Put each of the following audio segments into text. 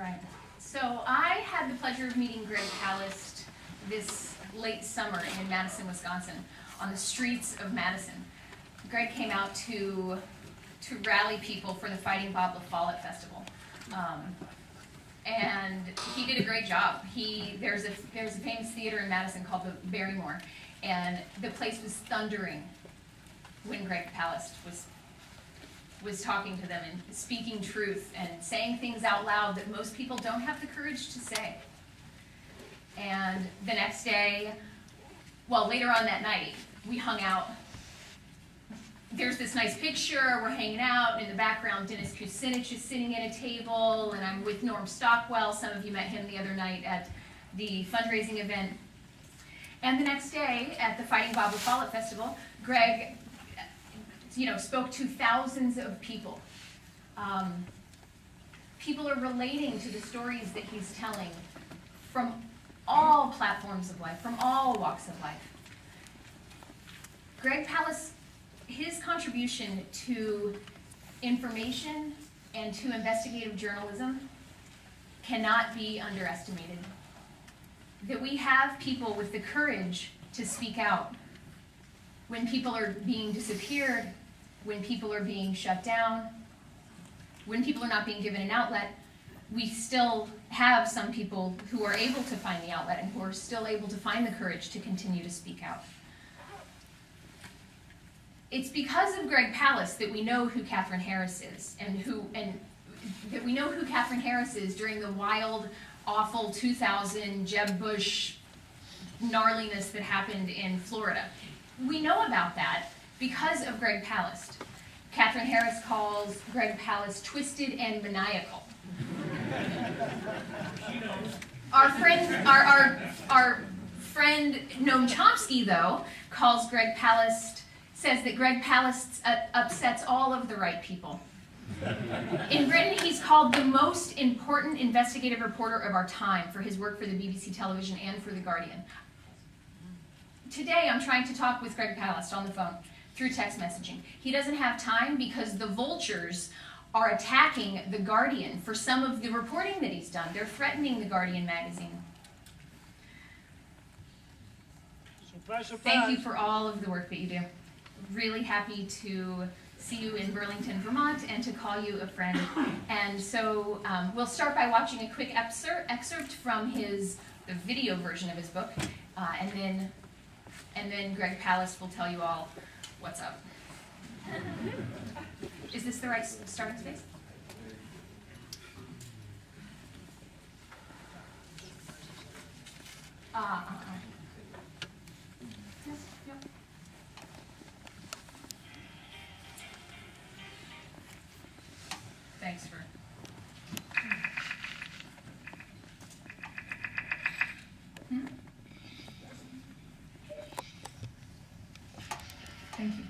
right. So I had the pleasure of meeting Greg Palast this late summer in Madison, Wisconsin, on the streets of Madison. Greg came out to rally people for the Fighting Bob LaFollette Festival. And he did a great job. There's a famous theater in Madison called the Barrymore, and the place was thundering when Greg Palast was talking to them and speaking truth and saying things out loud that most people don't have the courage to say. And the next day, well, later on that night, we hung out. There's this nice picture, we're hanging out, in the background Dennis Kucinich is sitting at a table, and I'm with Norm Stockwell. Some of you met him the other night at the fundraising event. And the next day, at the Fighting Bob LaFollette Festival, Greg spoke to thousands of people. People are relating to the stories that he's telling from all platforms of life, from all walks of life. Greg Palast, his contribution to information and to investigative journalism cannot be underestimated. That we have people with the courage to speak out when people are being disappeared, when people are being shut down, when people are not being given an outlet, we still have some people who are able to find the outlet and who are still able to find the courage to continue to speak out. It's because of Greg Palast that we know who Katherine Harris is, and that we know who Katherine Harris is during the wild, awful 2000 Jeb Bush gnarliness that happened in Florida. We know about that because of Greg Palast. Katherine Harris calls Greg Palast twisted and maniacal. Our friend Noam Chomsky, though, calls Greg Palast, says that Greg Palast upsets all of the right people. In Britain, he's called the most important investigative reporter of our time for his work for the BBC Television and for The Guardian. Today, I'm trying to talk with Greg Palast on the phone through text messaging. He doesn't have time because the Vultures are attacking The Guardian for some of the reporting that he's done. They're threatening The Guardian magazine. Surprise, surprise. Thank you for all of the work that you do. Really happy to see you in Burlington, Vermont, and to call you a friend. And so we'll start by watching a quick excerpt from the video version of his book, and then Greg Palast will tell you all what's up. Is this the right starting space? Yes, yep. Thanks for... Thank you.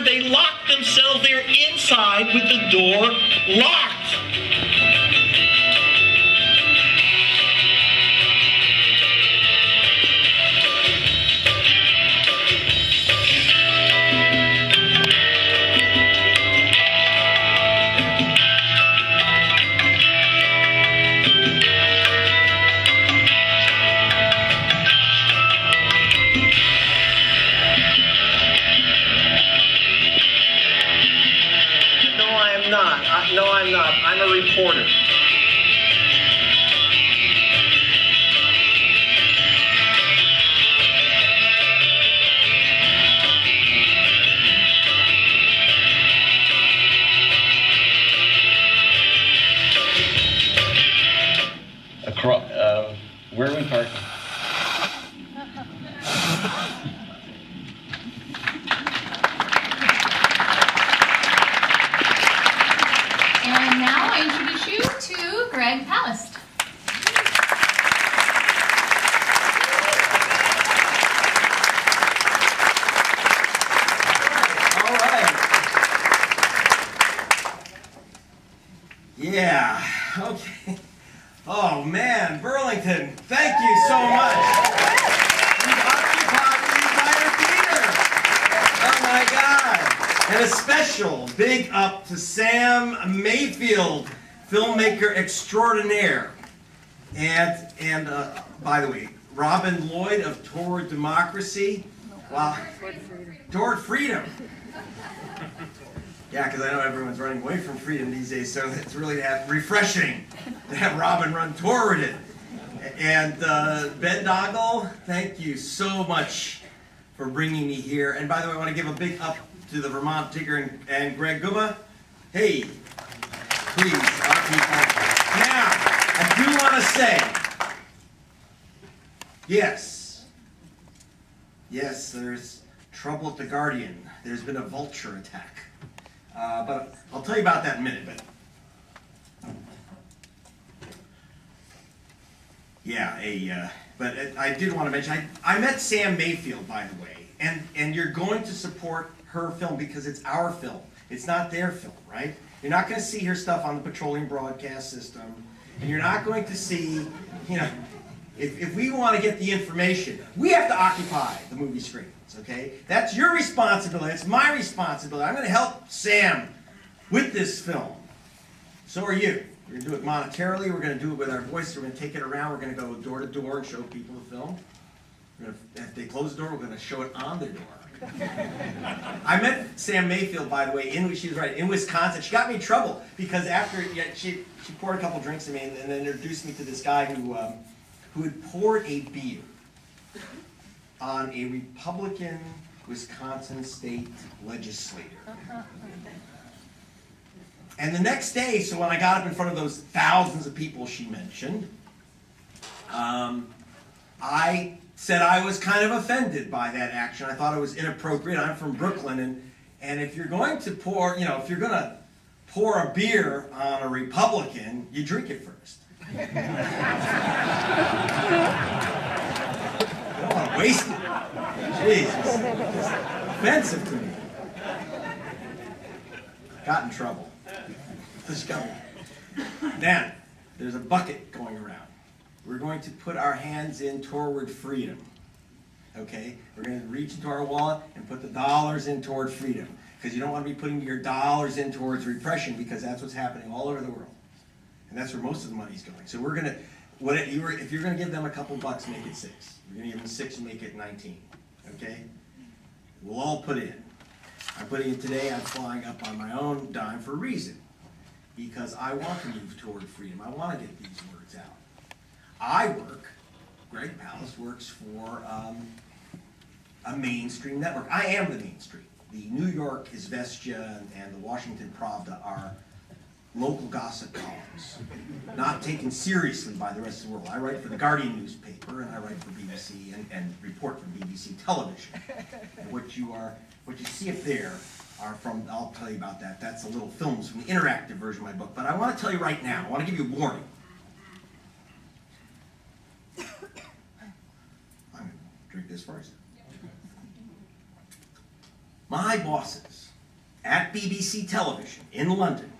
They locked themselves. They're inside with the door locked. No, I'm not. I'm a reporter. Where are we parking? Greg Palast. All right. Yeah, okay. Oh man, Burlington, thank you so much. You've occupied the entire theater. Oh my God. And a special big up to Sam Mayfield, filmmaker extraordinaire. And by the way, Robin Lloyd of Toward Democracy. Wow. Toward Freedom. Yeah, because I know everyone's running away from freedom these days, so it's really refreshing to have Robin run toward it. And Ben Doggle, thank you so much for bringing me here. And by the way, I want to give a big up to the Vermont Tigger and Greg Guma. Hey, please, our people. Now, I do want to say, yes, there's trouble at the Guardian. There's been a vulture attack. But I'll tell you about that in a minute. But I did want to mention, I met Sam Mayfield, by the way, and you're going to support her film because it's our film. It's not their film, right? You're not going to see her stuff on the Petroleum Broadcast System, and you're not going to see, if we want to get the information, we have to occupy the movie screens, okay? That's your responsibility. It's my responsibility. I'm going to help Sam with this film. So are you. We're going to do it monetarily. We're going to do it with our voice. We're going to take it around. We're going to go door to door and show people the film. If they close the door, we're going to show it on their door. I met Sam Mayfield, by the way, she was right, in Wisconsin. She got me in trouble because after she poured a couple drinks in me and then introduced me to this guy who had poured a beer on a Republican Wisconsin state legislator. And the next day, so when I got up in front of those thousands of people she mentioned, I said I was kind of offended by that action. I thought it was inappropriate. I'm from Brooklyn, and if you're going to pour, if you're going to pour a beer on a Republican, you drink it first. You don't want to waste it. Jeez, it's offensive to me. Got in trouble. Let's go. Now, there's a bucket going around. We're going to put our hands in toward freedom. Okay? We're going to reach into our wallet and put the dollars in toward freedom. Because you don't want to be putting your dollars in towards repression, because that's what's happening all over the world. And that's where most of the money's going. So we're going to, if you're going to give them a couple bucks, make it 6. We're going to give them 6 and make it 19. Okay? We'll all put in. I'm putting it today. I'm flying up on my own dime for a reason. Because I want to move toward freedom. I want to get these words out. Greg Palast works for a mainstream network. I am the mainstream. The New York Izvestia and the Washington Pravda are local gossip columns, not taken seriously by the rest of the world. I write for the Guardian newspaper, and I write for BBC and report for BBC television. And what you see up there are from, I'll tell you about that. That's the little films from the interactive version of my book. But I want to tell you right now, I want to give you a warning. I'm going to drink this first. My bosses at BBC Television in London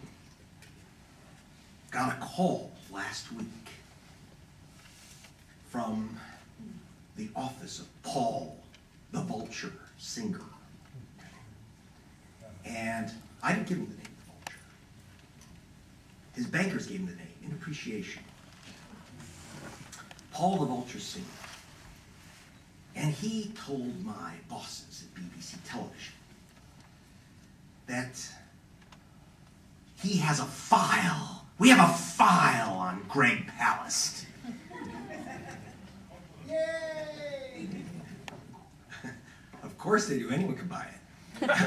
got a call last week from the office of Paul the Vulture Singer. And I didn't give him the name the Vulture. His bankers gave him the name in appreciation. Paul the Vulture Singer. And he told my bosses at BBC Television that he has a file. We have a file on Greg Palast. Yay! Of course they do. Anyone can buy it.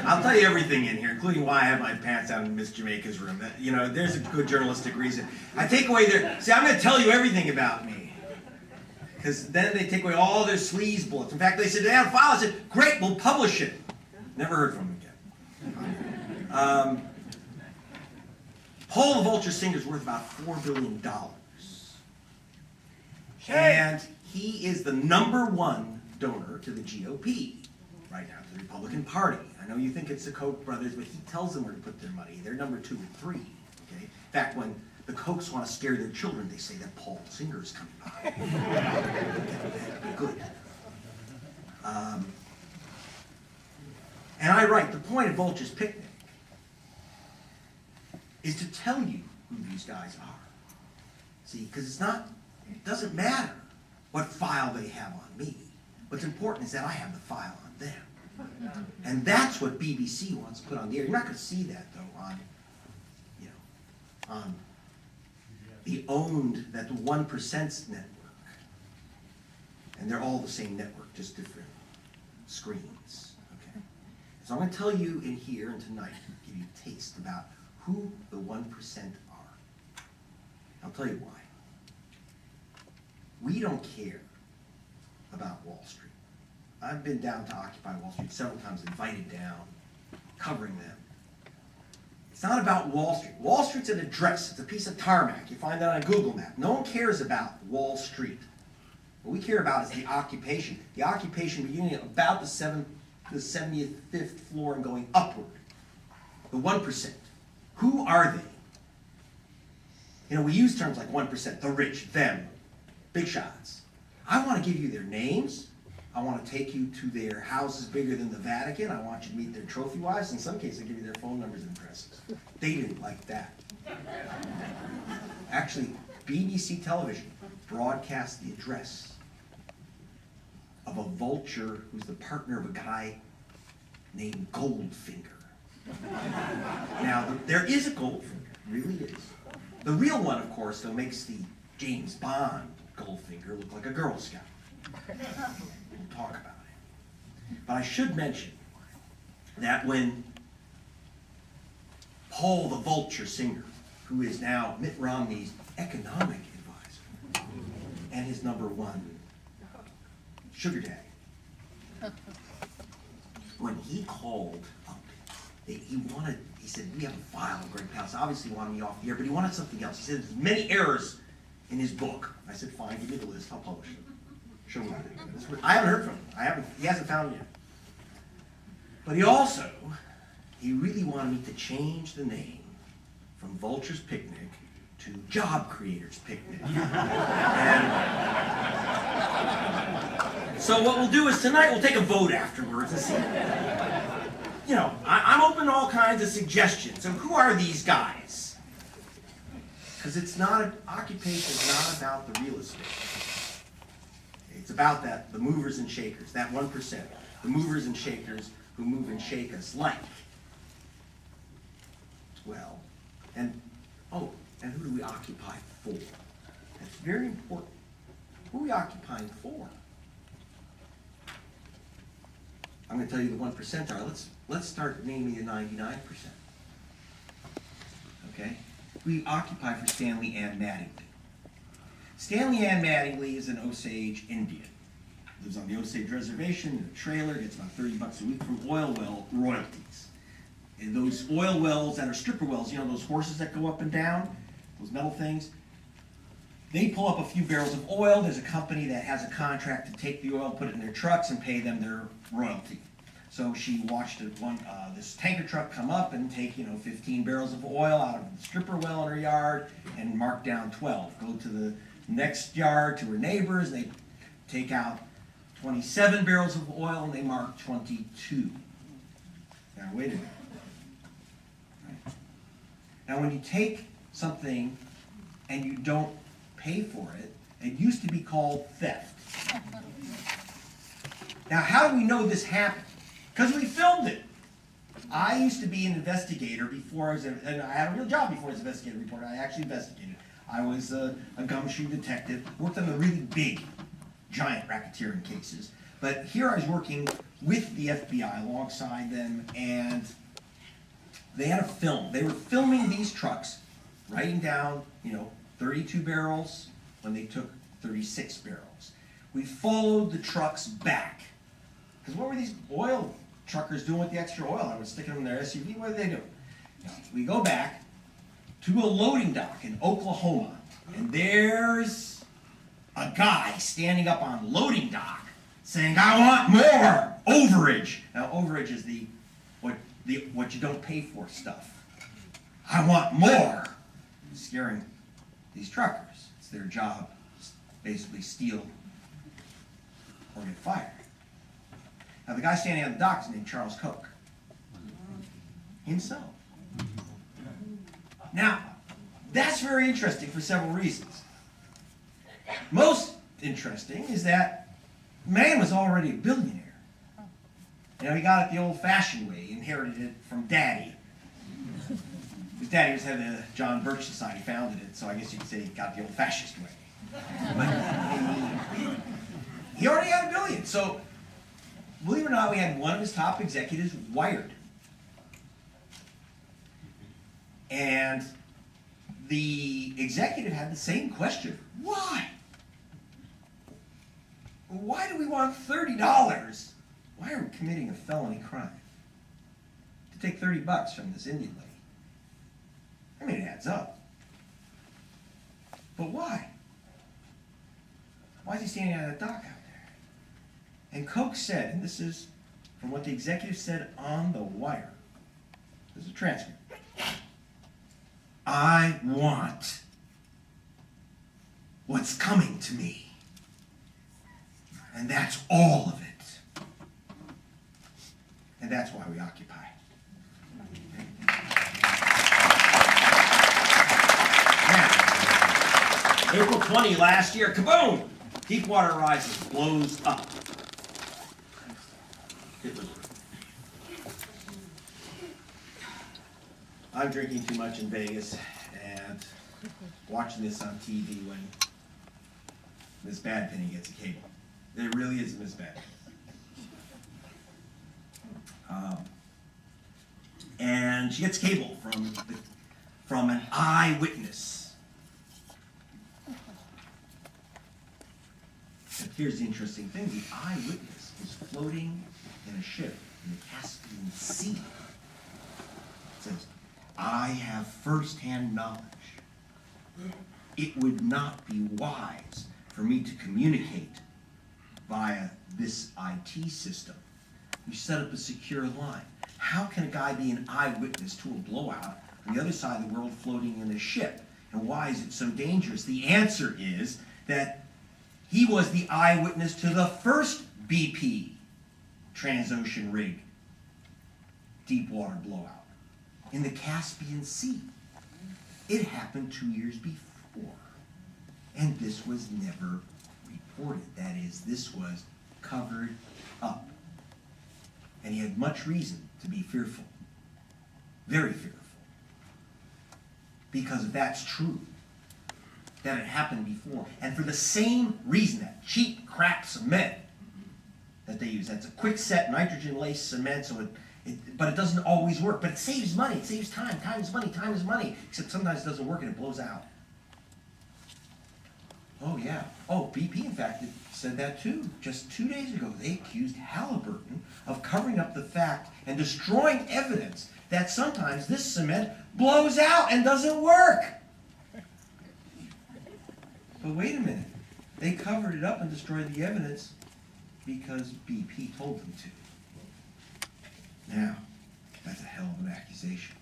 I'll tell you everything in here, including why I have my pants down in Miss Jamaica's room. There's a good journalistic reason. I take away their... See, I'm going to tell you everything about me. Because then they take away all their sleaze bullets. In fact, they said, they have a file. I said, great, we'll publish it. Never heard from them again. Paul the Vulture Singer is worth about $4 billion. Shame. And he is the #1 donor to the GOP right now, to the Republican Party. I know you think it's the Koch brothers, but he tells them where to put their money. They're #2 and 3. Okay? In fact, when the Kochs want to scare their children, they say that Paul Singer is coming by. Good. And I write, the point of Vultures Picnic is to tell you who these guys are. See, because it doesn't matter what file they have on me. What's important is that I have the file on them. And that's what BBC wants to put on the air. You're not going to see that, though, on the 1% network. And they're all the same network, just different screens. Okay? So I'm going to tell you in here and tonight, give you a taste about who the 1% are. I'll tell you why. We don't care about Wall Street. I've been down to Occupy Wall Street several times, invited down, covering them. It's not about Wall Street. Wall Street's an address. It's a piece of tarmac. You find that on a Google map. No one cares about Wall Street. What we care about is the occupation. The occupation beginning at about the 75th floor and going upward. The 1%. Who are they? You know, we use terms like 1%, the rich, them, big shots. I want to give you their names. I want to take you to their houses bigger than the Vatican. I want you to meet their trophy wives. In some cases, I give you their phone numbers and addresses. They didn't like that. Actually, BBC television broadcast the address of a vulture who's the partner of a guy named Goldfinger. Now, there is a Goldfinger, really is. The real one, of course, though, makes the James Bond Goldfinger look like a Girl Scout. We'll talk about it. But I should mention that when Paul the Vulture Singer, who is now Mitt Romney's economic advisor, and his #1 sugar daddy, when he called up, he said, we have a file of Greg Palast. Obviously he wanted me off the air, but he wanted something else. He said, there's many errors in his book. I said, fine, give me the list, I'll publish it. Show me. I haven't heard from him. He hasn't found it yet. But he really wanted me to change the name from Vultures Picnic to Job Creators Picnic. And so what we'll do is tonight we'll take a vote afterwards and see. You know, I'm open to all kinds of suggestions. So who are these guys? Because occupation is not about the real estate. It's about the movers and shakers, that 1%. The movers and shakers who move and shake us like. Well, and who do we occupy for? That's very important. Who are we occupying for? I'm going to tell you the 1% are. Let's start naming the 99%. Okay? We occupy for Stanley Ann Mattingly. Stanley Ann Mattingly is an Osage Indian. Lives on the Osage Reservation in a trailer, gets about $30 a week from oil well royalties. And those oil wells that are stripper wells, you know, those horses that go up and down, those metal things, they pull up a few barrels of oil. There's a company that has a contract to take the oil, put it in their trucks, and pay them their royalty. So she watched this tanker truck come up and take, 15 barrels of oil out of the stripper well in her yard and mark down 12. Go to the next yard to her neighbors. They take out 27 barrels of oil and they mark 22. Now, wait a minute. Right. Now, when you take something and you don't pay for it, it used to be called theft. Now, how do we know this happened? Because we filmed it. I used to be an investigator before and I had a real job before I was an investigative reporter. I actually investigated. I was a gumshoe detective, worked on the really big, giant racketeering cases. But here I was working with the FBI alongside them, and they had a film. They were filming these trucks, writing down, 32 barrels when they took 36 barrels. We followed the trucks back. Because what were these oil truckers doing with the extra oil? I was sticking them in their SUV. What are they doing? We go back to a loading dock in Oklahoma, and there's a guy standing up on loading dock saying, "I want more overage." Now, overage is what you don't pay for stuff. I want more. Scaring these truckers. It's their job to basically steal or get fired. Now, the guy standing on the dock is named Charles Koch. Himself. Now, that's very interesting for several reasons. Most interesting is that the man was already a billionaire. You know, he got it the old-fashioned way. He inherited it from Daddy. His daddy was head of the John Birch Society, founded it, so I guess you could say he got it the old-fashioned way. But he already had $1 billion. So, believe it or not, we had one of his top executives wired. And the executive had the same question. Why? Why do we want $30? Why are we committing a felony crime? To take $30 from this Indian lady. I mean, it adds up. But why? Why is he standing on that dock out there? And Koch said, and this is from what the executive said on the wire. This is a transcript. I want what's coming to me. And that's all of it. And that's why we occupy. Now, April 20 last year, kaboom! Deepwater Horizon blows up. I'm drinking too much in Vegas and watching this on TV when Miss Badpenny gets a cable. There really is Miss Badpenny. And she gets cable from an eyewitness. And here's the interesting thing. The eyewitness was floating in a ship in the Caspian Sea. It says, I have first-hand knowledge. It would not be wise for me to communicate via this IT system. We set up a secure line. How can a guy be an eyewitness to a blowout on the other side of the world floating in a ship? And why is it so dangerous? The answer is that he was the eyewitness to the first BP transocean rig deepwater blowout in the Caspian Sea. It happened 2 years before. And this was never reported. That is, this was covered up. And he had much reason to be fearful. Very fearful. Because if that's true, that it happened before, and for the same reason, that cheap crap cement that they use, that's a quick-set nitrogen-laced cement, so but it doesn't always work. But it saves money, it saves time. Time is money, time is money. Except sometimes it doesn't work and it blows out. Oh, yeah. Oh, BP, in fact, said that too. Just 2 days ago, they accused Halliburton of covering up the fact and destroying evidence that sometimes this cement blows out and doesn't work. But wait a minute. They covered it up and destroyed the evidence because BP told them to. Now, that's a hell of an accusation.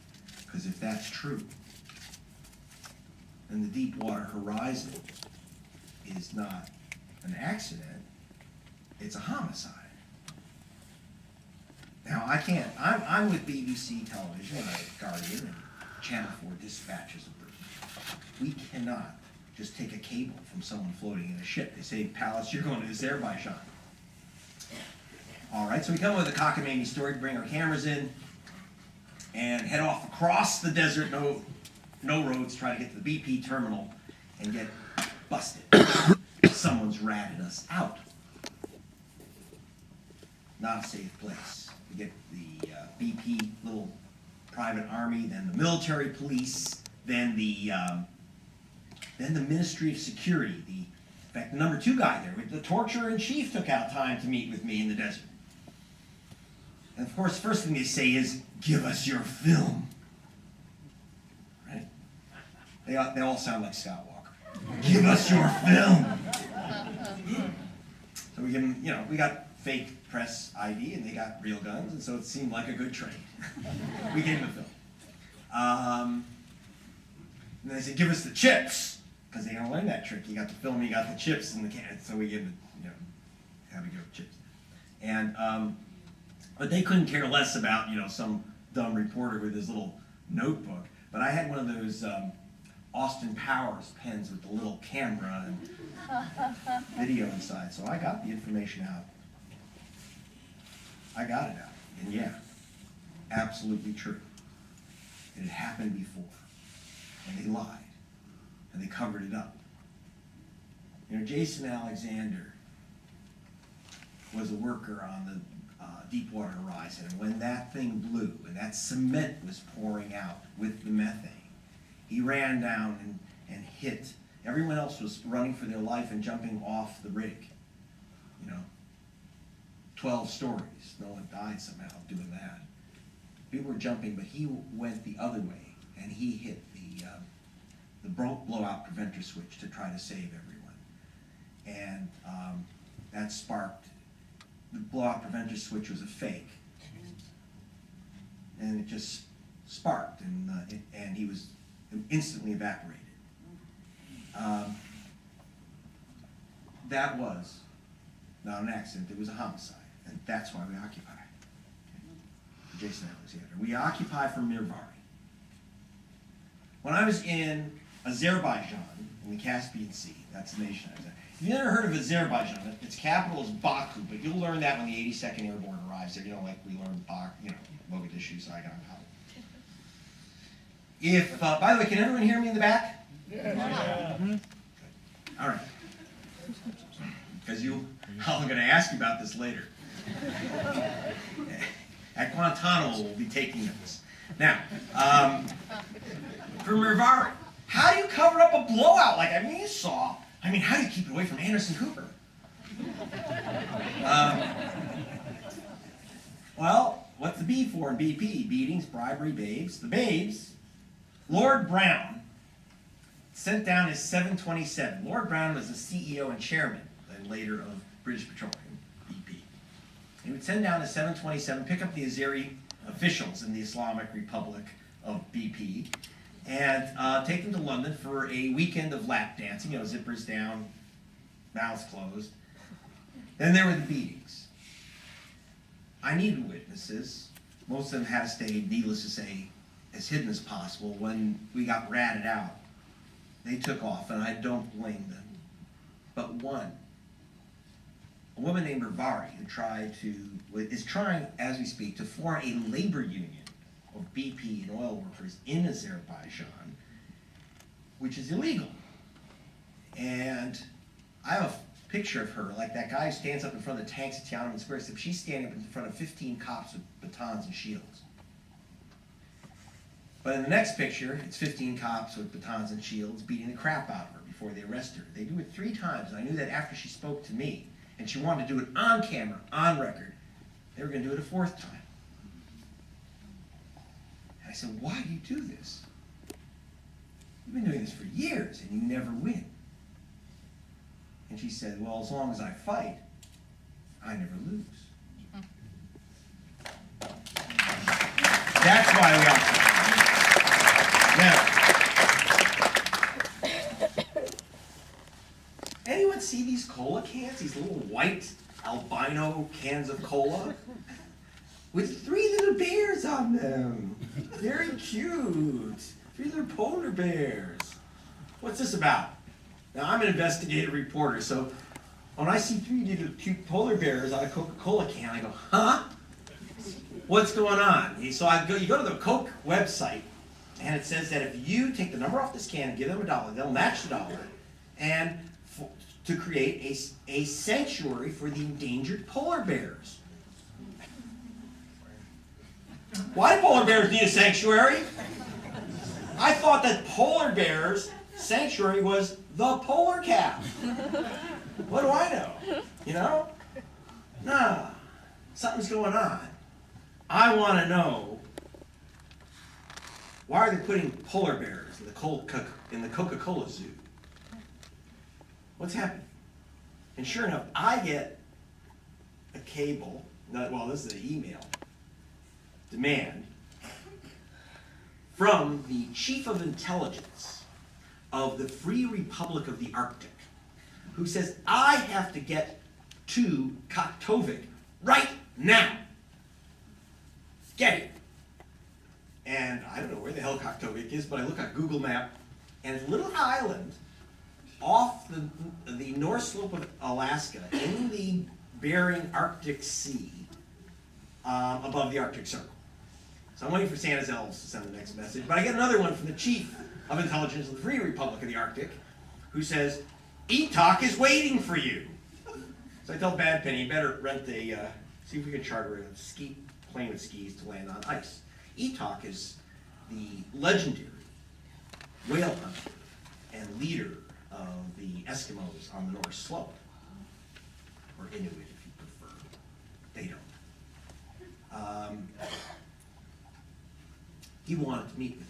Because if that's true, then the Deepwater Horizon is not an accident, it's a homicide. Now, I'm with BBC Television, Guardian, and Channel 4 Dispatches of Britain. We cannot just take a cable from someone floating in a ship. They say, Palast, you're going to Azerbaijan. All right, so we come with a cockamamie story to bring our cameras in and head off across the desert, no roads, try to get to the BP terminal and get busted. Someone's ratted us out. Not a safe place. We get the BP little private army, then the military police, then the Ministry of Security. In fact, the number 2 guy there, the torturer-in-chief, took out time to meet with me in the desert. And of course, the first thing they say is, give us your film. Right? They all sound like Scott Walker. Give us your film. So we give them, we got fake press ID and they got real guns, and so it seemed like a good trade. We gave them the film. And they said, give us the chips, because they don't learn that trick. You got the film, you got the chips in the can, so we give them, how we give them chips. And, but they couldn't care less about, some dumb reporter with his little notebook. But I had one of those Austin Powers pens with the little camera and video inside, so I got the information out. I got it out, and yeah, absolutely true. It had happened before, and they lied, and they covered it up. Jason Alexander was a worker on the Deepwater Horizon, and when that thing blew, and that cement was pouring out with the methane, he ran down and hit. Everyone else was running for their life and jumping off the rig. 12 stories. No one died somehow doing that. People were jumping, but he went the other way, and he hit the blowout preventer switch to try to save everyone. And that sparked, the blowout preventer switch was a fake. And it just sparked, and he was instantly evaporated. That was not an accident, it was a homicide. And that's why we occupy. Okay. Jason Alexander. We occupy for Mirvari. When I was in Azerbaijan, in the Caspian Sea, that's the nation I was in. If you've never heard of Azerbaijan, its capital is Baku, but you'll learn that when the 82nd Airborne arrives there. Like we learned Mogadishu, Saigon, Kabul. If, by the way, can everyone hear me in the back? Yeah. All right. Because I'm going to ask you about this later. At Guantanamo, we'll be taking notes. Now, for Mirvari, how do you cover up a blowout? You saw. How do you keep it away from Anderson Cooper? Well, what's the B for in BP? Beatings, bribery, babes. The babes, Lord Brown sent down his 727. Lord Brown was the CEO and chairman, then later of British Petroleum, BP. He would send down his 727, pick up the Azeri officials in the Islamic Republic of BP, and take them to London for a weekend of lap dancing, zippers down, mouths closed. Then there were the beatings. I needed witnesses. Most of them had to stay, needless to say, as hidden as possible. When we got ratted out, they took off, and I don't blame them. But one, a woman named Mirvari, who is trying, as we speak, to form a labor union of BP and oil workers in Azerbaijan, which is illegal. And I have a picture of her, like that guy who stands up in front of the tanks at Tiananmen Square, except she's standing up in front of 15 cops with batons and shields. But in the next picture, it's 15 cops with batons and shields beating the crap out of her before they arrest her. They do it 3 times, and I knew that after she spoke to me, and she wanted to do it on camera, on record, they were going to do it a 4th time. And I said, why do you do this? You've been doing this for years, and you never win. And she said, well, as long as I fight, I never lose. That's why we occupy. Now, anyone see these cola cans? These little white albino cans of cola? With 3 little bears on them. Very cute. 3 little polar bears. What's this about? Now, I'm an investigative reporter, so when I see 3 little cute polar bears on a Coca-Cola can, I go, huh? What's going on? So you go to the Coke website, and it says that if you take the number off this can and give them $1, they'll match the dollar, and to create a sanctuary for the endangered polar bears. Why do polar bears need a sanctuary? I thought that polar bears' sanctuary was the polar cap. What do I know? Nah, something's going on. I want to know why are they putting polar bears in the Coca-Cola zoo? What's happening? And sure enough, I get a cable, this is an email, demand from the chief of intelligence of the Free Republic of the Arctic, who says, I have to get to Kaktovik right now. Get it. And I don't know where the hell Kaktovik is, but I look at Google Map, and it's a little island off the north slope of Alaska in the Bering Arctic Sea above the Arctic Circle. So I'm waiting for Santa's elves to send the next message, but I get another one from the chief of intelligence of the Free Republic of the Arctic, who says, ETOC is waiting for you. So I tell Bad Penny, you better rent see if we can charter a plane with skis to land on ice. ETOC is the legendary whale hunter and leader of the Eskimos on the North Slope, or Inuit if you prefer. They don't. He wanted to meet with me.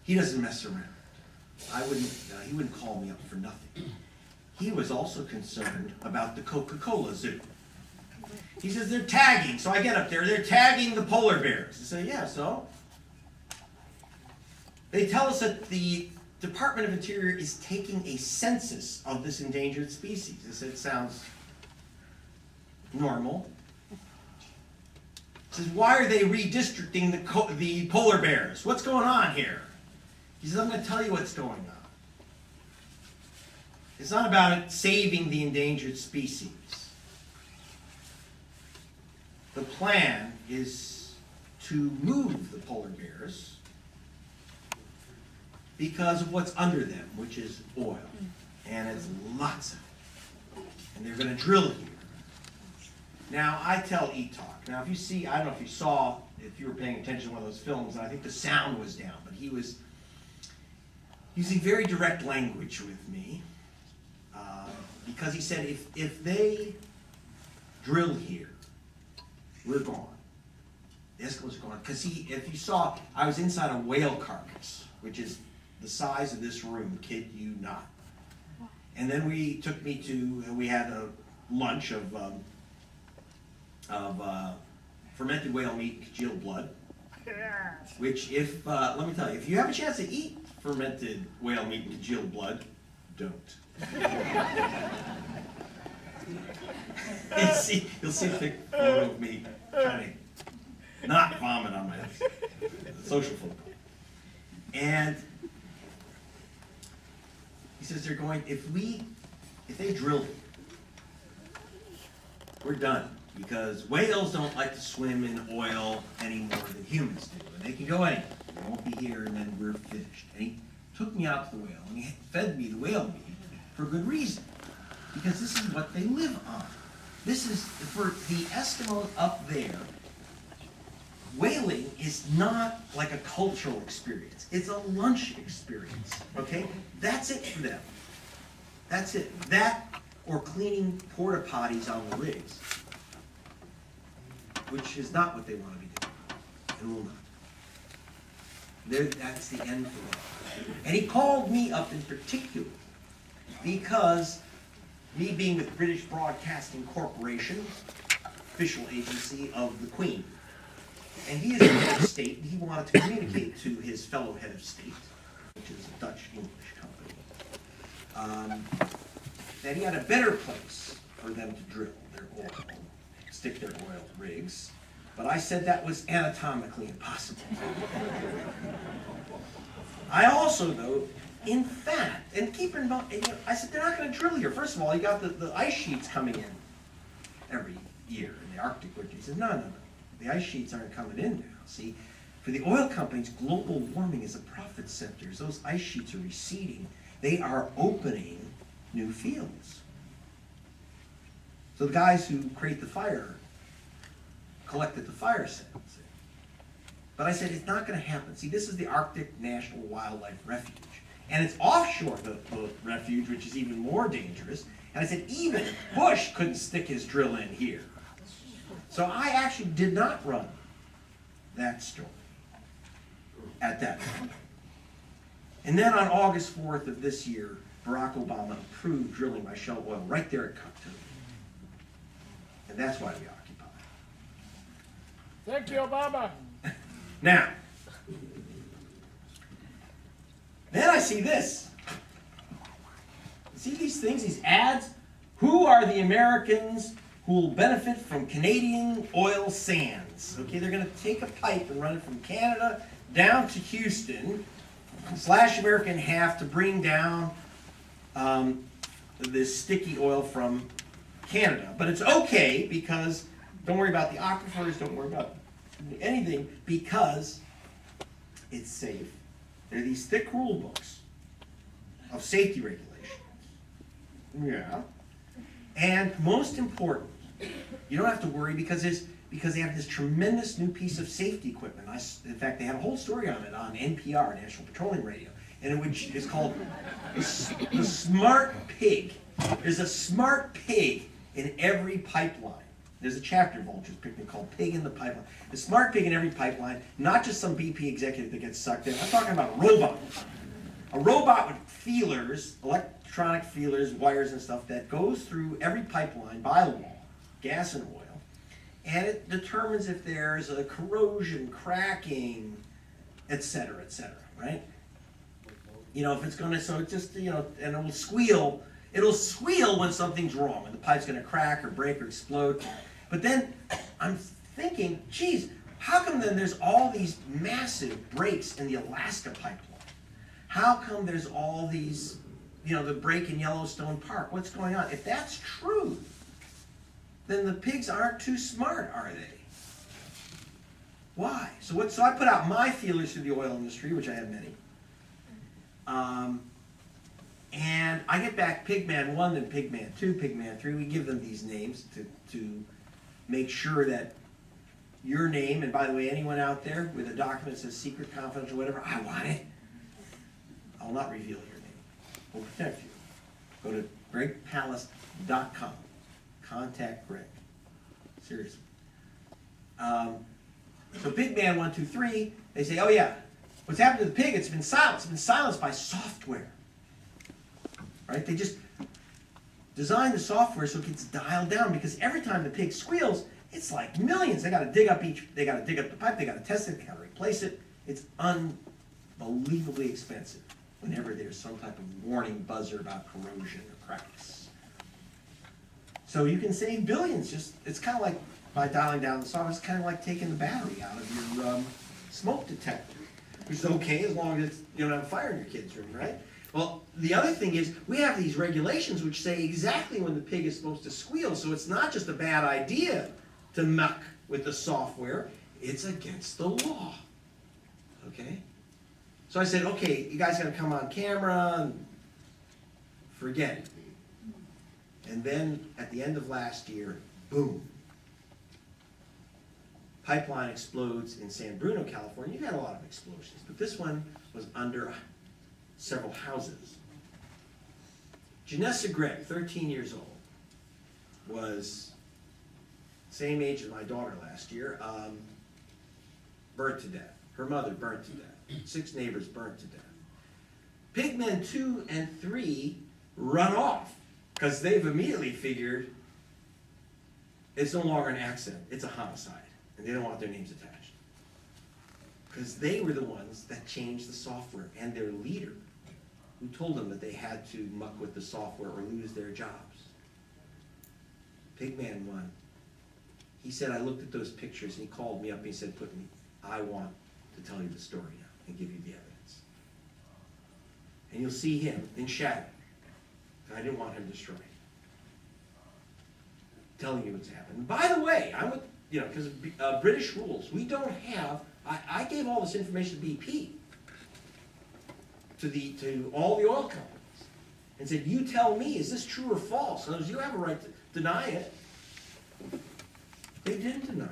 He doesn't mess around. He wouldn't call me up for nothing. He was also concerned about the Coca-Cola zoo. He says they're tagging, so I get up there, they're tagging the polar bears. I say, yeah, so? They tell us that the Department of Interior is taking a census of this endangered species. I said, it sounds normal. He says, why are they redistricting the polar bears? What's going on here? He says, I'm going to tell you what's going on. It's not about saving the endangered species. The plan is to move the polar bears because of what's under them, which is oil. And it's lots of it. And they're going to drill here. Now, I tell ETOC. Now, if you see, I don't know if you were paying attention to one of those films, and I think the sound was down, but he was using very direct language with me. Because he said, if they drill here, we're gone. The Eskimos are gone. Because if you saw, I was inside a whale carcass, which is the size of this room, kid you not. And then we had a lunch of fermented whale meat and congealed blood. Which let me tell you, if you have a chance to eat fermented whale meat and congealed blood, don't. You'll see a big photo of me trying to not vomit on my social photo. And he says they're going, if they drill, we're done. Because whales don't like to swim in oil any more than humans do. And they can go anywhere. They won't be here, and then we're finished. And he took me out to the whale, and he fed me the whale meat for good reason. Because this is what they live on. This is, for the Eskimos up there, whaling is not like a cultural experience. It's a lunch experience, okay? That's it for them. That's it. That, or cleaning porta potties on the rigs, which is not what they want to be doing, and will not. That's the end for them. And he called me up in particular because me being with British Broadcasting Corporation, official agency of the Queen, and he is the head of state, and he wanted to communicate to his fellow head of state, which is a Dutch-English company, that he had a better place for them to drill their oil, stick their oil rigs. But I said that was anatomically impossible. I also, though, in fact, and keep in mind, I said they're not going to drill here. First of all, you got the ice sheets coming in every year in the Arctic winter. He said, no. The ice sheets aren't coming in now. See, for the oil companies, global warming is a profit center. As those ice sheets are receding, they are opening new fields. So the guys who create the fire collected the fire sales. But I said, it's not going to happen. See, this is the Arctic National Wildlife Refuge. And it's offshore the refuge, which is even more dangerous. And I said, even Bush couldn't stick his drill in here. So I actually did not run that story. at that point. And then on August 4th of this year, Barack Obama approved drilling by Shell Oil right there at Cocteau. And that's why we occupy. Thank you, Obama. Now, then I see this. See these things, these ads? Who are the Americans who will benefit from Canadian oil sands? Okay, they're going to take a pipe and run it from Canada down to Houston, slash America in half to bring down this sticky oil from Canada. But it's okay because, don't worry about the aquifers, don't worry about anything, because it's safe. There are these thick rule books of safety regulations. Yeah. And most important, you don't have to worry because they have this tremendous new piece of safety equipment. In fact, they had a whole story on it on NPR, National Petroleum Radio, and which is called the Smart Pig. There's a smart pig in every pipeline. There's a chapter of Vultures Picnic called Pig in the Pipeline. The smart pig in every pipeline, not just some BP executive that gets sucked in. I'm talking about a robot. A robot with feelers, electronic feelers, wires and stuff that goes through every pipeline by law, gas and oil, and it determines if there's a corrosion, cracking, etc., right? You know, if it's going to, so it just, you know, and it'll squeal when something's wrong, when the pipe's going to crack or break or explode. But then I'm thinking, geez, how come then there's all these massive breaks in the Alaska pipeline? How come there's all these, you know, the break in Yellowstone Park? What's going on? If that's true, then the pigs aren't too smart, are they? Why? So I put out my feelers through the oil industry, which I have many. And I get back Pigman 1, then Pigman 2, Pigman 3. We give them these names to make sure that your name, and by the way, anyone out there with a document that says secret, confidential, whatever, I want it. I will not reveal your name. We'll protect you. Go to gregpalast.com. Contact Greg. Seriously. So Pigman 1, 2, 3, they say, oh yeah, what's happened to the pig? It's been silenced. It's been silenced by software. Right? They just design the software so it gets dialed down, because every time the pig squeals, it's like millions. They got to dig up the pipe, they got to test it, they got to replace it. It's unbelievably expensive whenever there's some type of warning buzzer about corrosion or cracks. So you can save billions. It's kind of like by dialing down the software. It's kind of like taking the battery out of your smoke detector, which is okay as long as you don't have a fire in your kid's room, right? Well, the other thing is we have these regulations which say exactly when the pig is supposed to squeal, so it's not just a bad idea to muck with the software, it's against the law, okay? So I said, okay, you guys gotta come on camera, and forget it. And then at the end of last year, boom. Pipeline explodes in San Bruno, California. You've had a lot of explosions, but this one was under several houses. Janessa Gregg, 13 years old, was same age as my daughter last year, burnt to death. Her mother burnt to death. 6 neighbors burnt to death. Pigmen 2 and 3 run off because they've immediately figured it's no longer an accident, it's a homicide, and they don't want their names attached. Because they were the ones that changed the software, and their leader who told them that they had to muck with the software or lose their jobs. Pigman 1, he said, I looked at those pictures, and he called me up and he said, I want to tell you the story now and give you the evidence. And you'll see him in shadow. I didn't want him destroyed. Telling you what's happened. By the way, I'm with, because of British rules, we don't have, I gave all this information to BP, to all the oil companies, and said, you tell me, is this true or false? In other words, you have a right to deny it. They didn't deny it.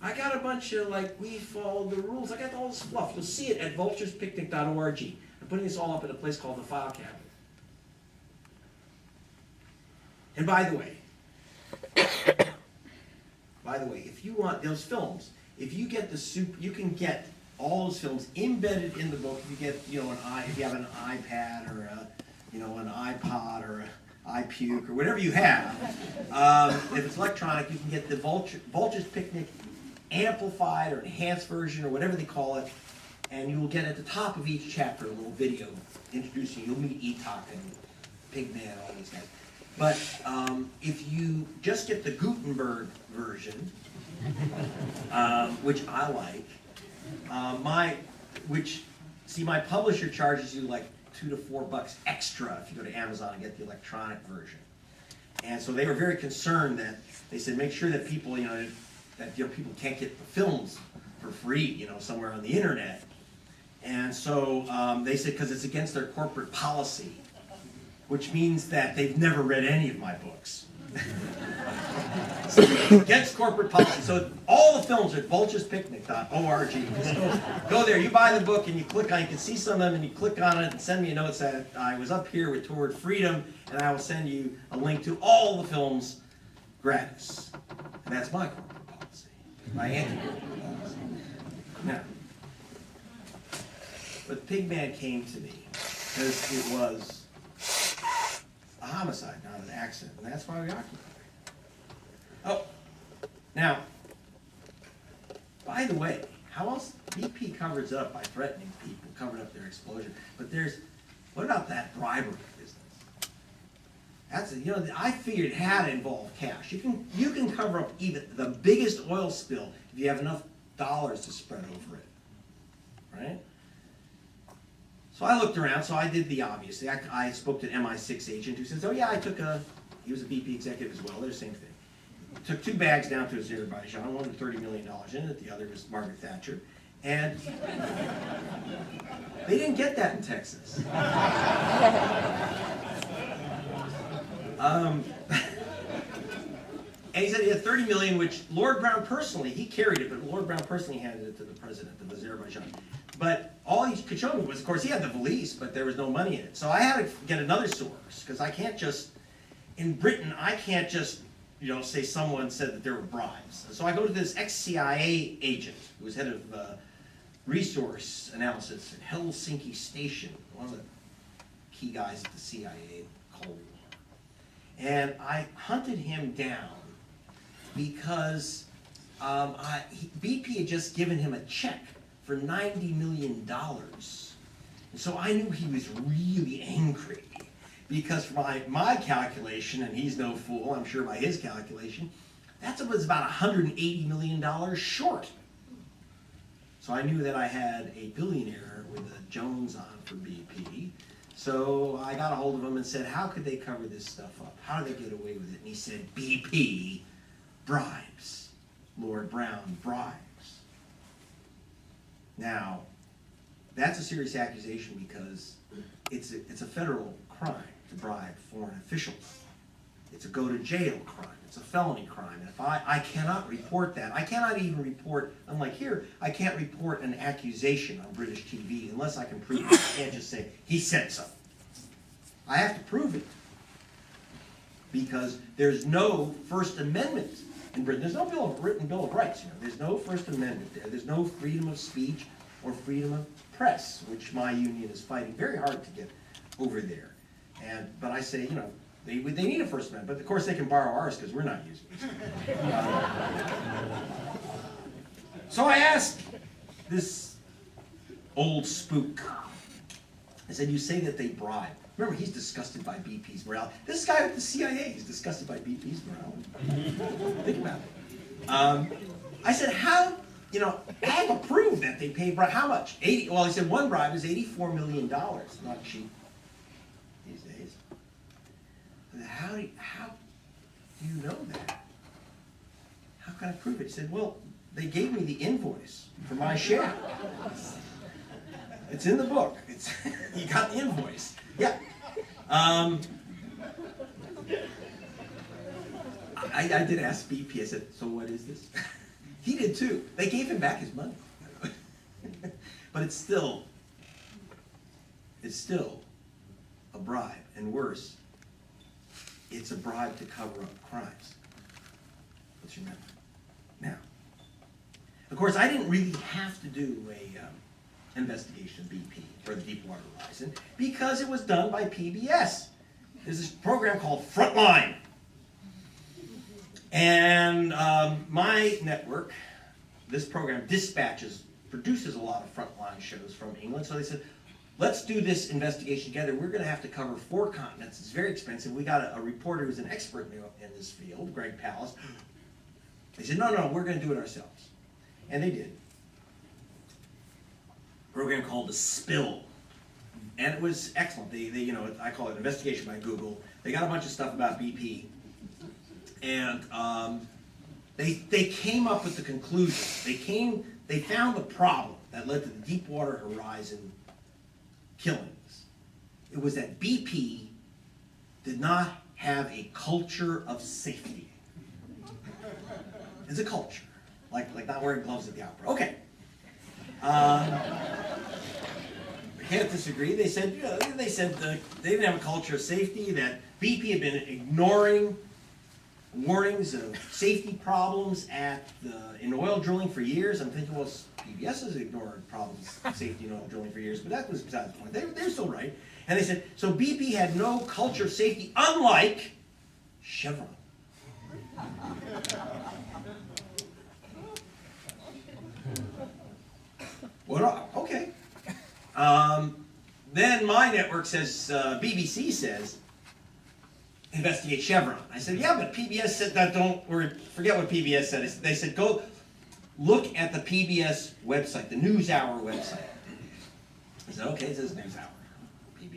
I got a bunch of, we followed the rules. I got all this fluff. You'll see it at vulturespicnic.org. I'm putting this all up in a place called the File Cabinet. And by the way, if you want those films, if you get the you can get all those films embedded in the book. If you get, if you have an iPad or an iPod or an iPuke or whatever you have, if it's electronic, you can get the Vultures Picnic amplified or enhanced version or whatever they call it, and you will get at the top of each chapter a little video introducing you. You'll meet Etok and Pigman, all these guys. But if you just get the Gutenberg version, which I like, my publisher charges you like $2 to $4 extra if you go to Amazon and get the electronic version. And so they were very concerned that they said make sure that people, people can't get the films for free, somewhere on the internet. And so they said because it's against their corporate policy, which means that they've never read any of my books. So against corporate policy. So all the films are at vulturespicnic.org. Just go there, you buy the book and you click on it. You can see some of them and you click on it and send me a note that I was up here with Toward Freedom, and I will send you a link to all the films gratis. And that's my corporate policy, my anti-corporate policy. Now, but Pigman came to me because it was a homicide, not an accident, and that's why we occupied it. Oh, now, by the way, how else BP covers up by threatening people, covered up their explosion, but what about that bribery business? That's I figured it had to involve cash. You can cover up even the biggest oil spill if you have enough dollars to spread over it, right? So I looked around, so I did the obvious thing. I spoke to an MI6 agent who says, oh yeah, he was a BP executive as well, they're the same thing. Took 2 bags down to Azerbaijan, one with $30 million in it, the other was Margaret Thatcher. And they didn't get that in Texas. And he said he had $30 million, which Lord Brown personally, he carried it, but Lord Brown personally handed it to the president of Azerbaijan. But all he could show me was, of course, he had the valise, but there was no money in it. So I had to get another source, because I can't just, in Britain, I can't just, say someone said that there were bribes. So I go to this ex-CIA agent, who was head of resource analysis at Helsinki Station, one of the key guys at the CIA, Cold War. And I hunted him down because BP had just given him a check for $90 million. And so I knew he was really angry because for my calculation, and he's no fool, I'm sure by his calculation, that was about $180 million short. So I knew that I had a billionaire with a Jones on for BP. So I got a hold of him and said, how could they cover this stuff up? How do they get away with it? And he said, BP bribes. Lord Brown bribes. Now, that's a serious accusation because it's a federal crime to bribe foreign officials. It's a go-to-jail crime. It's a felony crime. And if I cannot report that, I cannot even report, unlike here, I can't report an accusation on British TV unless I can prove it. I can't just say, he said so. I have to prove it. Because there's no First Amendment in Britain. There's no written Bill of Rights. There's no First Amendment there. There's no freedom of speech or freedom of press, which my union is fighting very hard to get over there. But I say, they need a First Amendment, but of course they can borrow ours because we're not using it. So I asked this old spook, I said, you say that they bribe. Remember, he's disgusted by BP's morale. This guy at the CIA is disgusted by BP's morale. Think about it. I said, how, I have to prove that they paid bribe. How much? He said one bribe is $84 million. Not cheap these days. How do you know that? How can I prove it? He said, well, they gave me the invoice for my share. It's in the book. You got the invoice. Yeah. I did ask BP, I said, so what is this? He did too. They gave him back his money. But it's still a bribe, and worse, it's a bribe to cover up crimes. Let's remember. Now, Of course, I didn't really have to do a investigation of BP for the Deepwater Horizon because it was done by PBS. There's this program called Frontline. And my network, this program produces a lot of Frontline shows from England. So they said, let's do this investigation together. We're going to have to cover 4 continents. It's very expensive. We got a reporter who's an expert in this field, Greg Palast. They said, no, we're going to do it ourselves. And they did. A program called The Spill. And it was excellent. They I call it Investigation by Google. They got a bunch of stuff about BP. And they came up with the conclusion. They found the problem that led to the Deepwater Horizon killings. It was that BP did not have a culture of safety. It's a culture, like not wearing gloves at the opera. Okay. I can't disagree. They said they didn't have a culture of safety. That BP had been ignoring warnings of safety problems in oil drilling for years. I'm thinking, well, PBS has ignored problems of safety in oil drilling for years, but that was beside the point. They're still right. And they said, so BP had no culture of safety, unlike Chevron. Well, okay. Then my network says, BBC says, investigate Chevron. I said, yeah, but PBS said that forget what PBS said. They said, go look at the PBS website, the NewsHour website. I said, okay, it says NewsHour, PBS.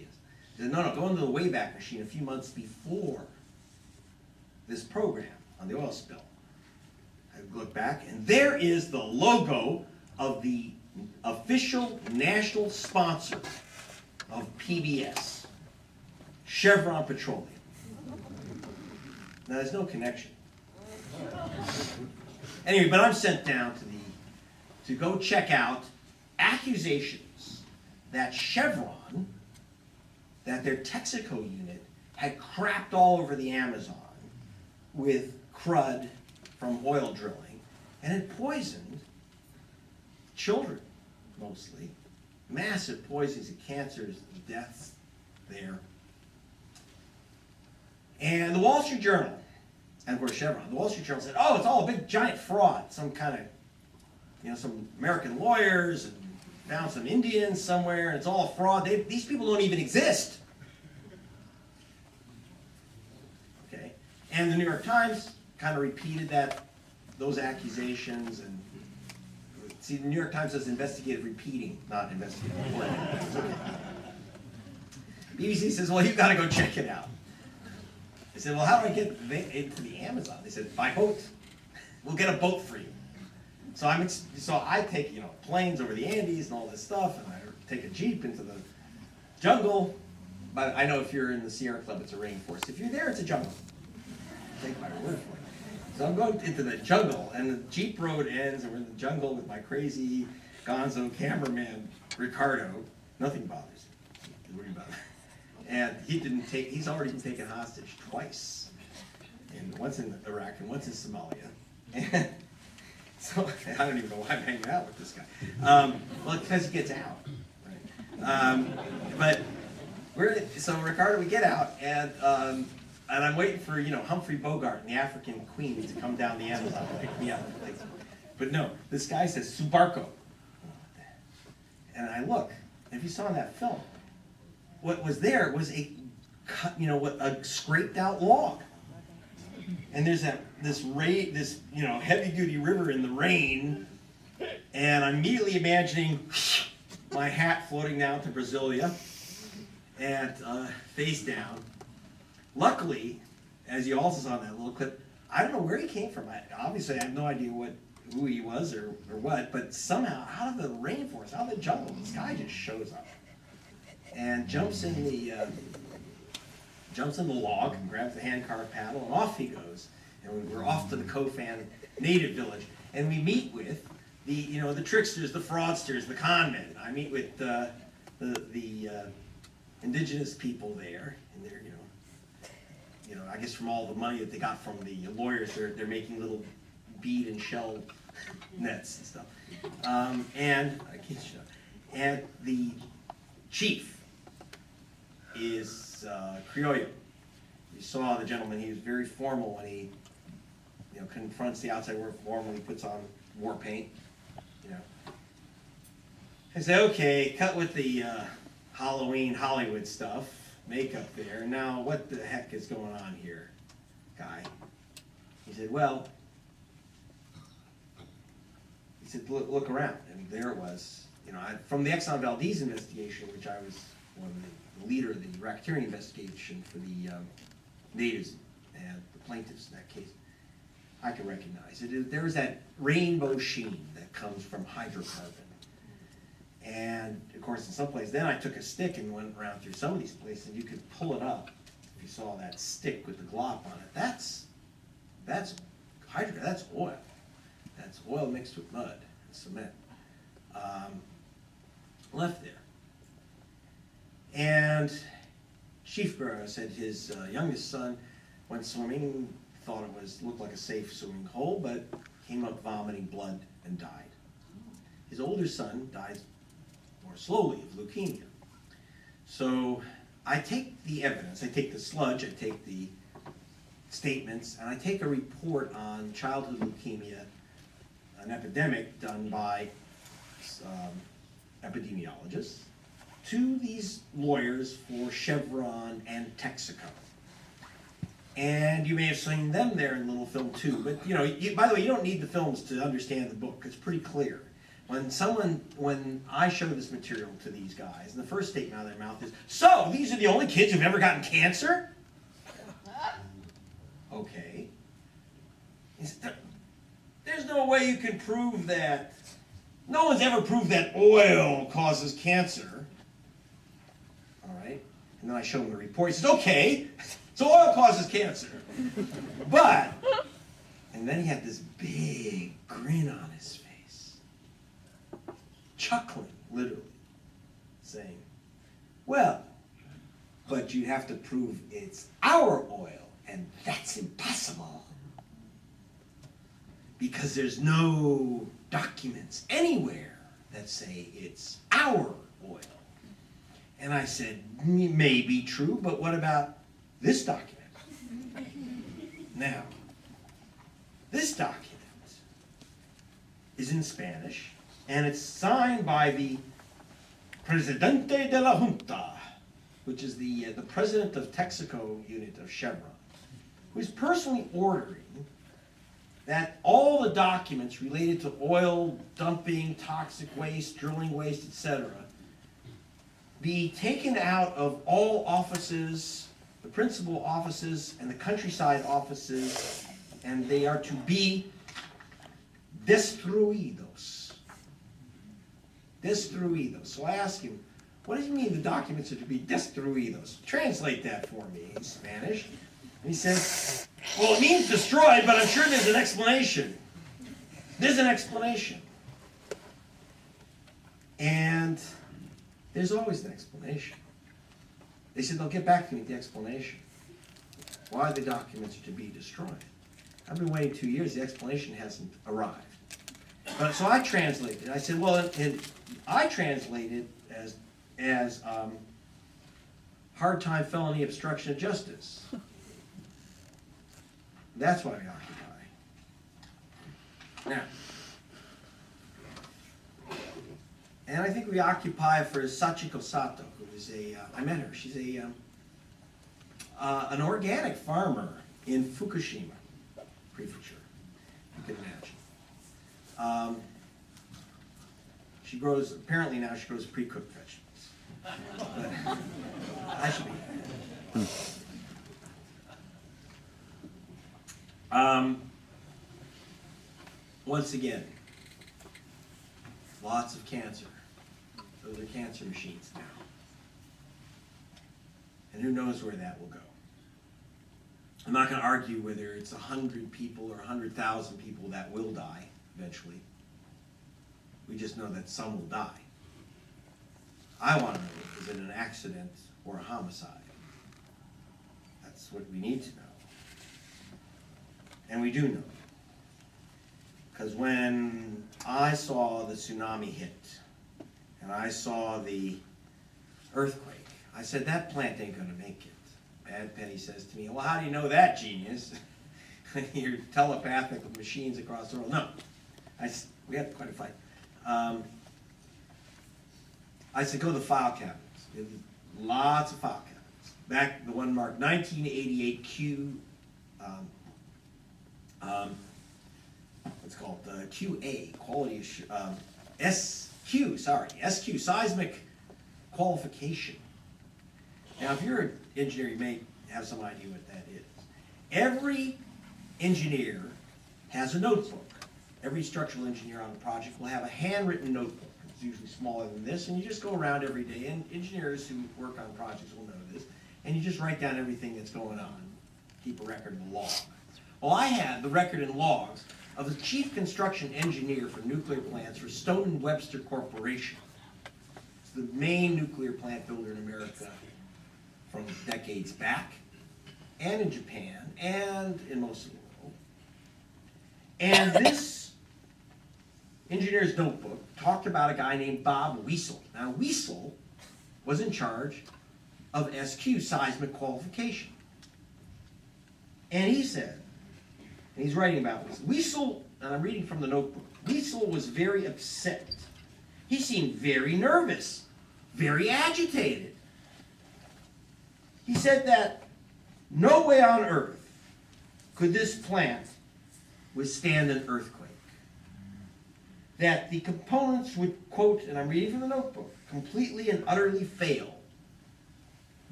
He said, no, go into the Wayback Machine a few months before this program on the oil spill. I look back, and there is the logo of the official national sponsor of PBS, Chevron Petroleum. Now, there's no connection. Anyway, but I'm sent down to go check out accusations that Chevron, that their Texaco unit had crapped all over the Amazon with crud from oil drilling and had poisoned children, mostly. Massive poisons and cancers and deaths there. And the Wall Street Journal, and of course Chevron, the Wall Street Journal said, oh, it's all a big giant fraud. Some kind of, some American lawyers and found some Indians somewhere, and it's all a fraud. These people don't even exist. Okay. And the New York Times kind of repeated those accusations. And see, the New York Times does investigative repeating, not investigative reporting. BBC says, well, you've got to go check it out. I said, well, how do I get into the Amazon? They said, by boat. We'll get a boat for you. So I take planes over the Andes and all this stuff, and I take a Jeep into the jungle. But I know if you're in the Sierra Club, it's a rainforest. If you're there, it's a jungle. Take my word for it. So I'm going into the jungle, and the Jeep road ends, and we're in the jungle with my crazy gonzo cameraman, Ricardo. Nothing bothers him. Don't worry about it. And he's already been taken hostage twice. And once in Iraq and once in Somalia. And so I don't even know why I'm hanging out with this guy. Well, because he gets out. Right? But so Ricardo, we get out, and I'm waiting for Humphrey Bogart and the African Queen to come down the Amazon to pick me up. But no, this guy says Subarco. And I look, if you saw in that film, what was there was a scraped out log. And there's this heavy duty river in the rain, and I'm immediately imagining my hat floating down to Brasilia and face down. Luckily, as you also saw in that little clip, I don't know where he came from. Obviously, I have no idea who he was or what, but somehow out of the rainforest, out of the jungle, this guy just shows up and jumps in the log and grabs the handcar paddle, and off he goes. And we're off to the Kofan native village, and we meet with the tricksters, the fraudsters, the con men. I meet with the indigenous people there, and they're I guess from all the money that they got from the lawyers, they're making little bead and shell nets and stuff. And I can't show. And the chief is Criollo. You saw the gentleman, he was very formal when he, confronts the outside world formal. He puts on war paint, I say, okay, cut with the Halloween Hollywood stuff, makeup there. Now, what the heck is going on here, guy? He said, well, look around. And there it was. From the Exxon Valdez investigation, which I was one of the leader of the racketeering investigation for the natives and the plaintiffs in that case, I can recognize it. There was that rainbow sheen that comes from hydrocarbon. And of course, in some places, then I took a stick and went around through some of these places, and you could pull it up if you saw that stick with the glop on it. That's hydrocarbon. That's oil. That's oil mixed with mud and cement. Left there. And Chief Burrow said his youngest son went swimming, thought it looked like a safe swimming hole, but came up vomiting blood and died. His older son died more slowly of leukemia. So I take the evidence, I take the sludge, I take the statements, and I take a report on childhood leukemia, an epidemic done by epidemiologists, to these lawyers for Chevron and Texaco. And you may have seen them there in little film too, but by the way, you don't need the films to understand the book. It's pretty clear. When I show this material to these guys, and the first statement out of their mouth is, so, these are the only kids who've ever gotten cancer? Okay. There's no way you can prove that. No one's ever proved that oil causes cancer. All right? And then I show him the report. He says, okay, so oil causes cancer. But, and then he had this big grin on his face, chuckling, literally, saying, well, but you have to prove it's our oil, and that's impossible. Because there's no documents anywhere that say it's our oil. And I said, may be true, but what about this document? Now, this document is in Spanish, and it's signed by the Presidente de la Junta, which is the president of Texaco unit of Chevron, who's personally ordering that all the documents related to oil dumping, toxic waste, drilling waste, etc., be taken out of all offices, the principal offices and the countryside offices, and they are to be destruidos. Destruidos. So I asked him, what does he mean the documents are to be destruidos? Translate that for me in Spanish. And he said, well, it means destroyed, but I'm sure there's an explanation. There's an explanation. And there's always an explanation. They said they'll get back to me with the explanation. Why the documents are to be destroyed. I've been waiting 2 years, the explanation hasn't arrived. But so I translated. I said, well, and I translated as hard time felony obstruction of justice. That's why we occupy. Now, and I think we occupy for Sachiko Sato, who is I met her. She's an organic farmer in Fukushima Prefecture. You can imagine. She grows, apparently now she grows pre-cooked vegetables. But I should be. Once again, lots of cancer. Those are cancer machines now. And who knows where that will go. I'm not going to argue whether it's 100 people or 100,000 people that will die eventually. We just know that some will die. I want to know, is it an accident or a homicide? That's what we need to know. And we do know. Because when I saw the tsunami hit, and I saw the earthquake, I said, that plant ain't gonna make it. Bad Penny says to me, well, how do you know that, genius? You're telepathic with machines across the world. No, we had quite a fight. I said, go to the file cabinets. Lots of file cabinets. Back, the one marked 1988 Q, what's called QA, quality SQ, seismic qualification. Now, if you're an engineer, you may have some idea what that is. Every engineer has a notebook. Every structural engineer on the project will have a handwritten notebook. It's usually smaller than this, and you just go around every day, and engineers who work on projects will know this, and you just write down everything that's going on. Keep a record and a log. Well, I had the record and logs of the chief construction engineer for nuclear plants for Stone & Webster Corporation. It's the main nuclear plant builder in America from decades back, and in Japan, and in most of the world. And this engineer's notebook talked about a guy named Bob Wiesel. Now, Wiesel was in charge of SQ, seismic qualification. And he said, and he's writing about this, Wiesel, and I'm reading from the notebook, Wiesel was very upset. He seemed very nervous, very agitated. He said that no way on earth could this plant withstand an earthquake. That the components would, quote, and I'm reading from the notebook, completely and utterly fail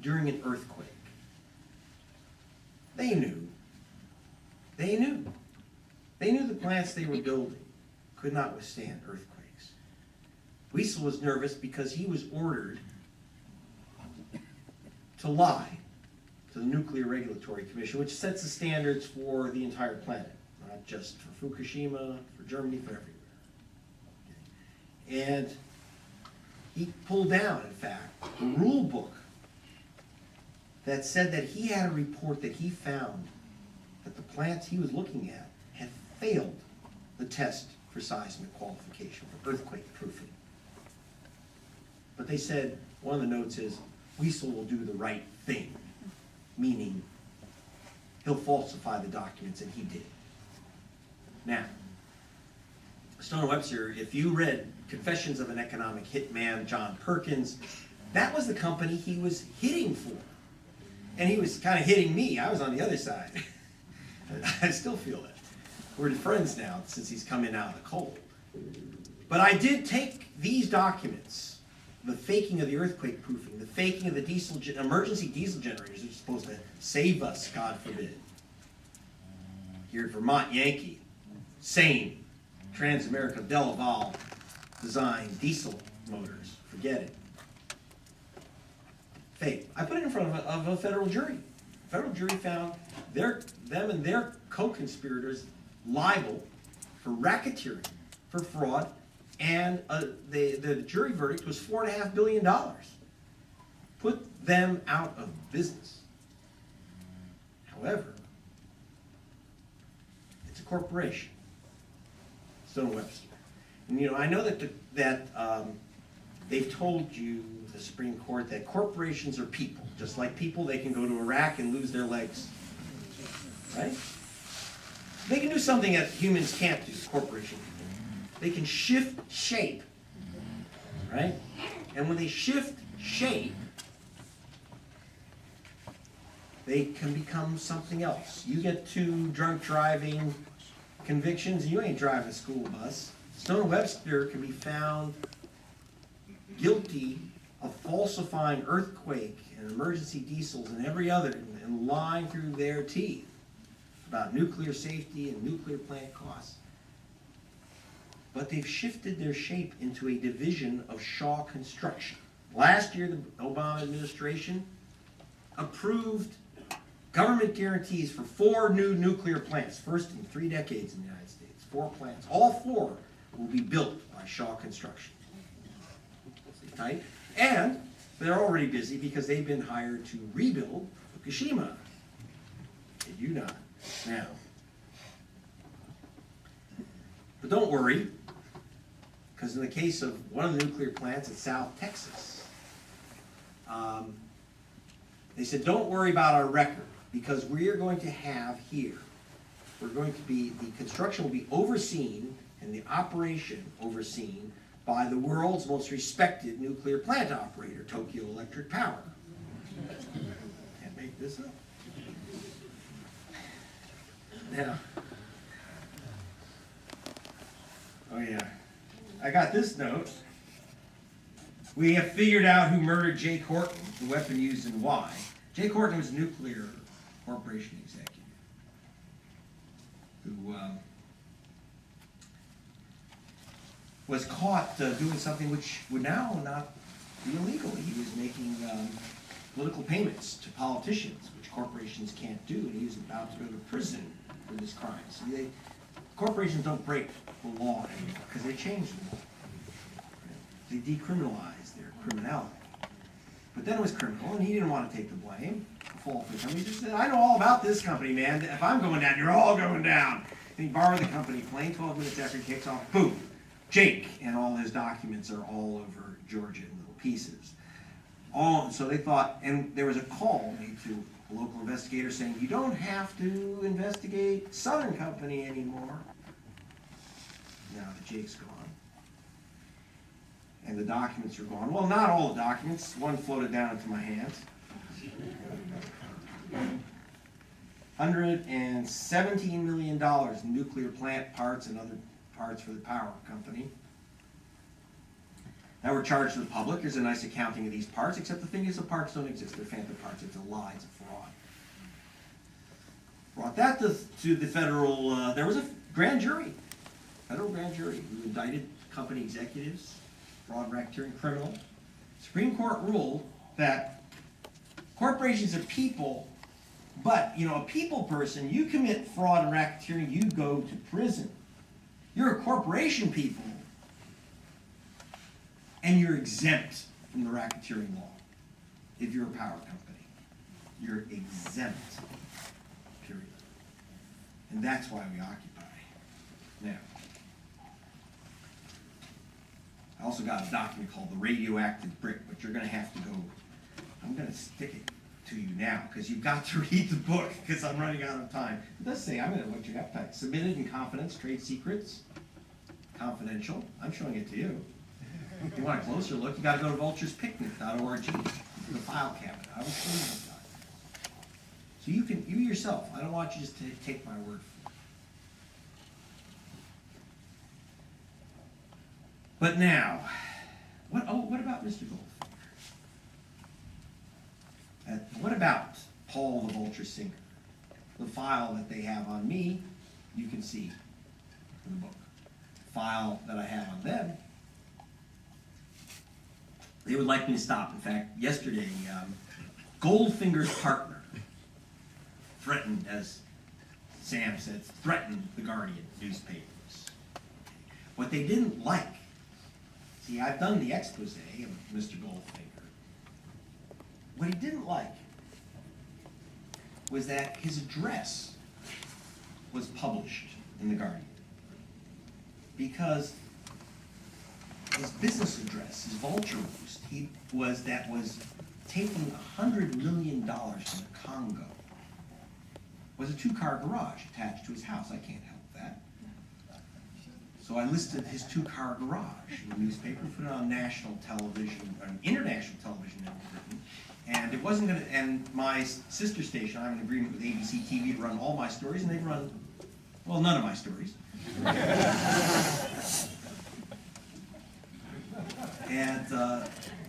during an earthquake. They knew. They knew. They knew the plants they were building could not withstand earthquakes. Wiesel was nervous because he was ordered to lie to the Nuclear Regulatory Commission, which sets the standards for the entire planet, not just for Fukushima, for Germany, for everywhere. And he pulled down, in fact, the rule book that said that he had a report that he found that the plants he was looking at had failed the test for seismic qualification, for earthquake proofing. But they said, one of the notes is, Wiesel will do the right thing, meaning he'll falsify the documents, and he did. Now, Stone & Webster, if you read Confessions of an Economic Hitman, John Perkins, that was the company he was hitting for. And he was kind of hitting me. I was on the other side. I still feel it. We're friends now since he's come in out of the cold. But I did take these documents, the faking of the earthquake proofing, the faking of the emergency diesel generators, which are supposed to save us, God forbid. Here at Vermont Yankee, sane, Transamerica Delaval designed diesel motors. Forget it. Fake. I put it in front of a federal jury. The federal jury found them and their co-conspirators liable for racketeering, for fraud, and the jury verdict was $4.5 billion. Put them out of business. However, it's a corporation, Stone & Webster. And I know that they've told you, the Supreme Court, that corporations are people. Just like people, they can go to Iraq and lose their legs. Right? They can do something that humans can't do, corporation people. They can shift shape. Right? And when they shift shape, they can become something else. You get 2 drunk driving convictions, and you ain't driving a school bus. Stone & Webster can be found guilty of falsifying earthquake and emergency diesels and every other, and lying through their teeth about nuclear safety and nuclear plant costs. But they've shifted their shape into a division of Shaw Construction. Last year, the Obama administration approved government guarantees for 4 new nuclear plants, first in 3 decades in the United States. 4 plants. All 4 will be built by Shaw Construction. Right? And they're already busy because they've been hired to rebuild Fukushima. Did you not? Now, But don't worry, because in the case of one of the nuclear plants at South Texas, they said, don't worry about our record, because we are going to have here, the construction will be overseen and the operation overseen by the world's most respected nuclear plant operator, Tokyo Electric Power. Can't make this up. Now, oh yeah, I got this note. We have figured out who murdered Jay Horton, the weapon used and why. Jay Horton was a nuclear corporation executive who was caught doing something which would now not be illegal. He was making political payments to politicians, which corporations can't do, and he was about to go to prison for this crime. So corporations don't break the law anymore because they changed the law. They decriminalized their criminality. But then it was criminal, and he didn't want to take the blame. Fall for the company. He just said, I know all about this company, man. If I'm going down, you're all going down. And he borrowed the company plane. 12 minutes after he takes off, boom, Jake, and all his documents are all over Georgia in little pieces. So they thought, and there was a call made to a local investigator saying, you don't have to investigate Southern Company anymore. Now that Jake's gone. And the documents are gone. Well, not all the documents. One floated down into my hands. $117 million in nuclear plant parts and other parts for the power company. Now we're charged to the public. There's a nice accounting of these parts, except the thing is the parts don't exist. They're phantom parts. It's a lie. It's a fraud. Brought that to the federal, there was a grand jury, federal grand jury, who indicted company executives, fraud, racketeering, criminal. Supreme Court ruled that corporations are people, but, a people person, you commit fraud and racketeering, you go to prison. You're a corporation, people, and you're exempt from the racketeering law if you're a power company. You're exempt, period. And that's why we occupy. Now, I also got a document called the radioactive brick, but you're going to have to go, I'm going to stick it to you now, because you've got to read the book, because I'm running out of time. It does say, I'm going to let you have time. Submitted in confidence, trade secrets, confidential. I'm showing it to you. If you want a closer look, you got to go to vulturespicnic.org, the file cabinet. I will show you the document. So you yourself, I don't want you just to take my word for it. But now, what about Mr. Goldfinger? What about Paul the Vulture Singer? The file that they have on me, you can see in the book. The file that I have on them, they would like me to stop. In fact, yesterday, Goldfinger's partner threatened, as Sam said, threatened the Guardian newspapers. What they didn't like, see, I've done the expose of Mr. Goldfinger. What he didn't like was that his address was published in the Guardian. Because his business address, his Vulture Roost, was taking $100 million from the Congo, was a two-car garage attached to his house. I can't help that. So I listed his two-car garage in the newspaper, put it on national television, international television in Britain, and it wasn't going to, and my sister station, I have an agreement with ABC TV to run all my stories, and they've run, well, none of my stories. And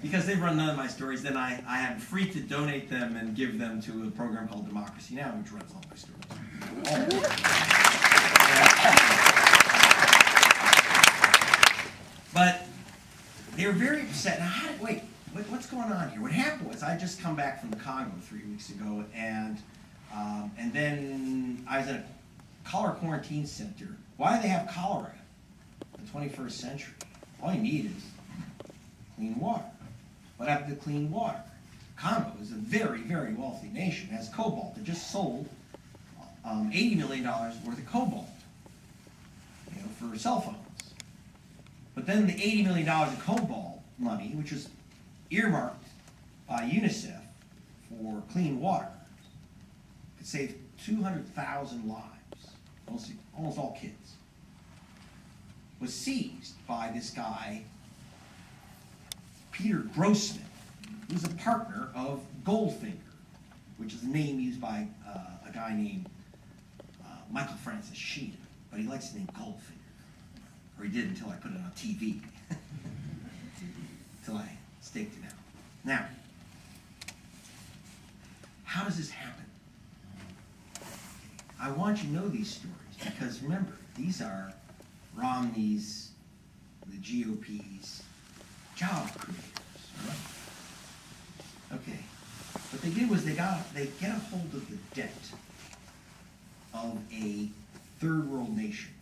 because they've run none of my stories, then I am free to donate them and give them to a program called Democracy Now!, which runs all my stories. But they were very upset. Now, what's going on here? What happened was I just come back from the Congo 3 weeks ago, and then I was at a cholera quarantine center. Why do they have cholera in the 21st century? All you need is clean water. What happened to clean water? Congo is a very, very wealthy nation. It has cobalt. It just sold $80 million worth of cobalt. for cell phones. But then the $80 million of cobalt money, which was earmarked by UNICEF for clean water, could save 200,000 lives, almost all kids, was seized by this guy, Peter Grossman, who's a partner of Goldfinger, which is the name used by a guy named Michael Francis Sheehan, but he likes the name Goldfinger. Or he did until I put it on TV. Until I staked it out. Now, how does this happen? I want you to know these stories because remember, these are Romney's, the GOP's job creators. Right? Okay. What they did was they get a hold of the debt of a third world nation,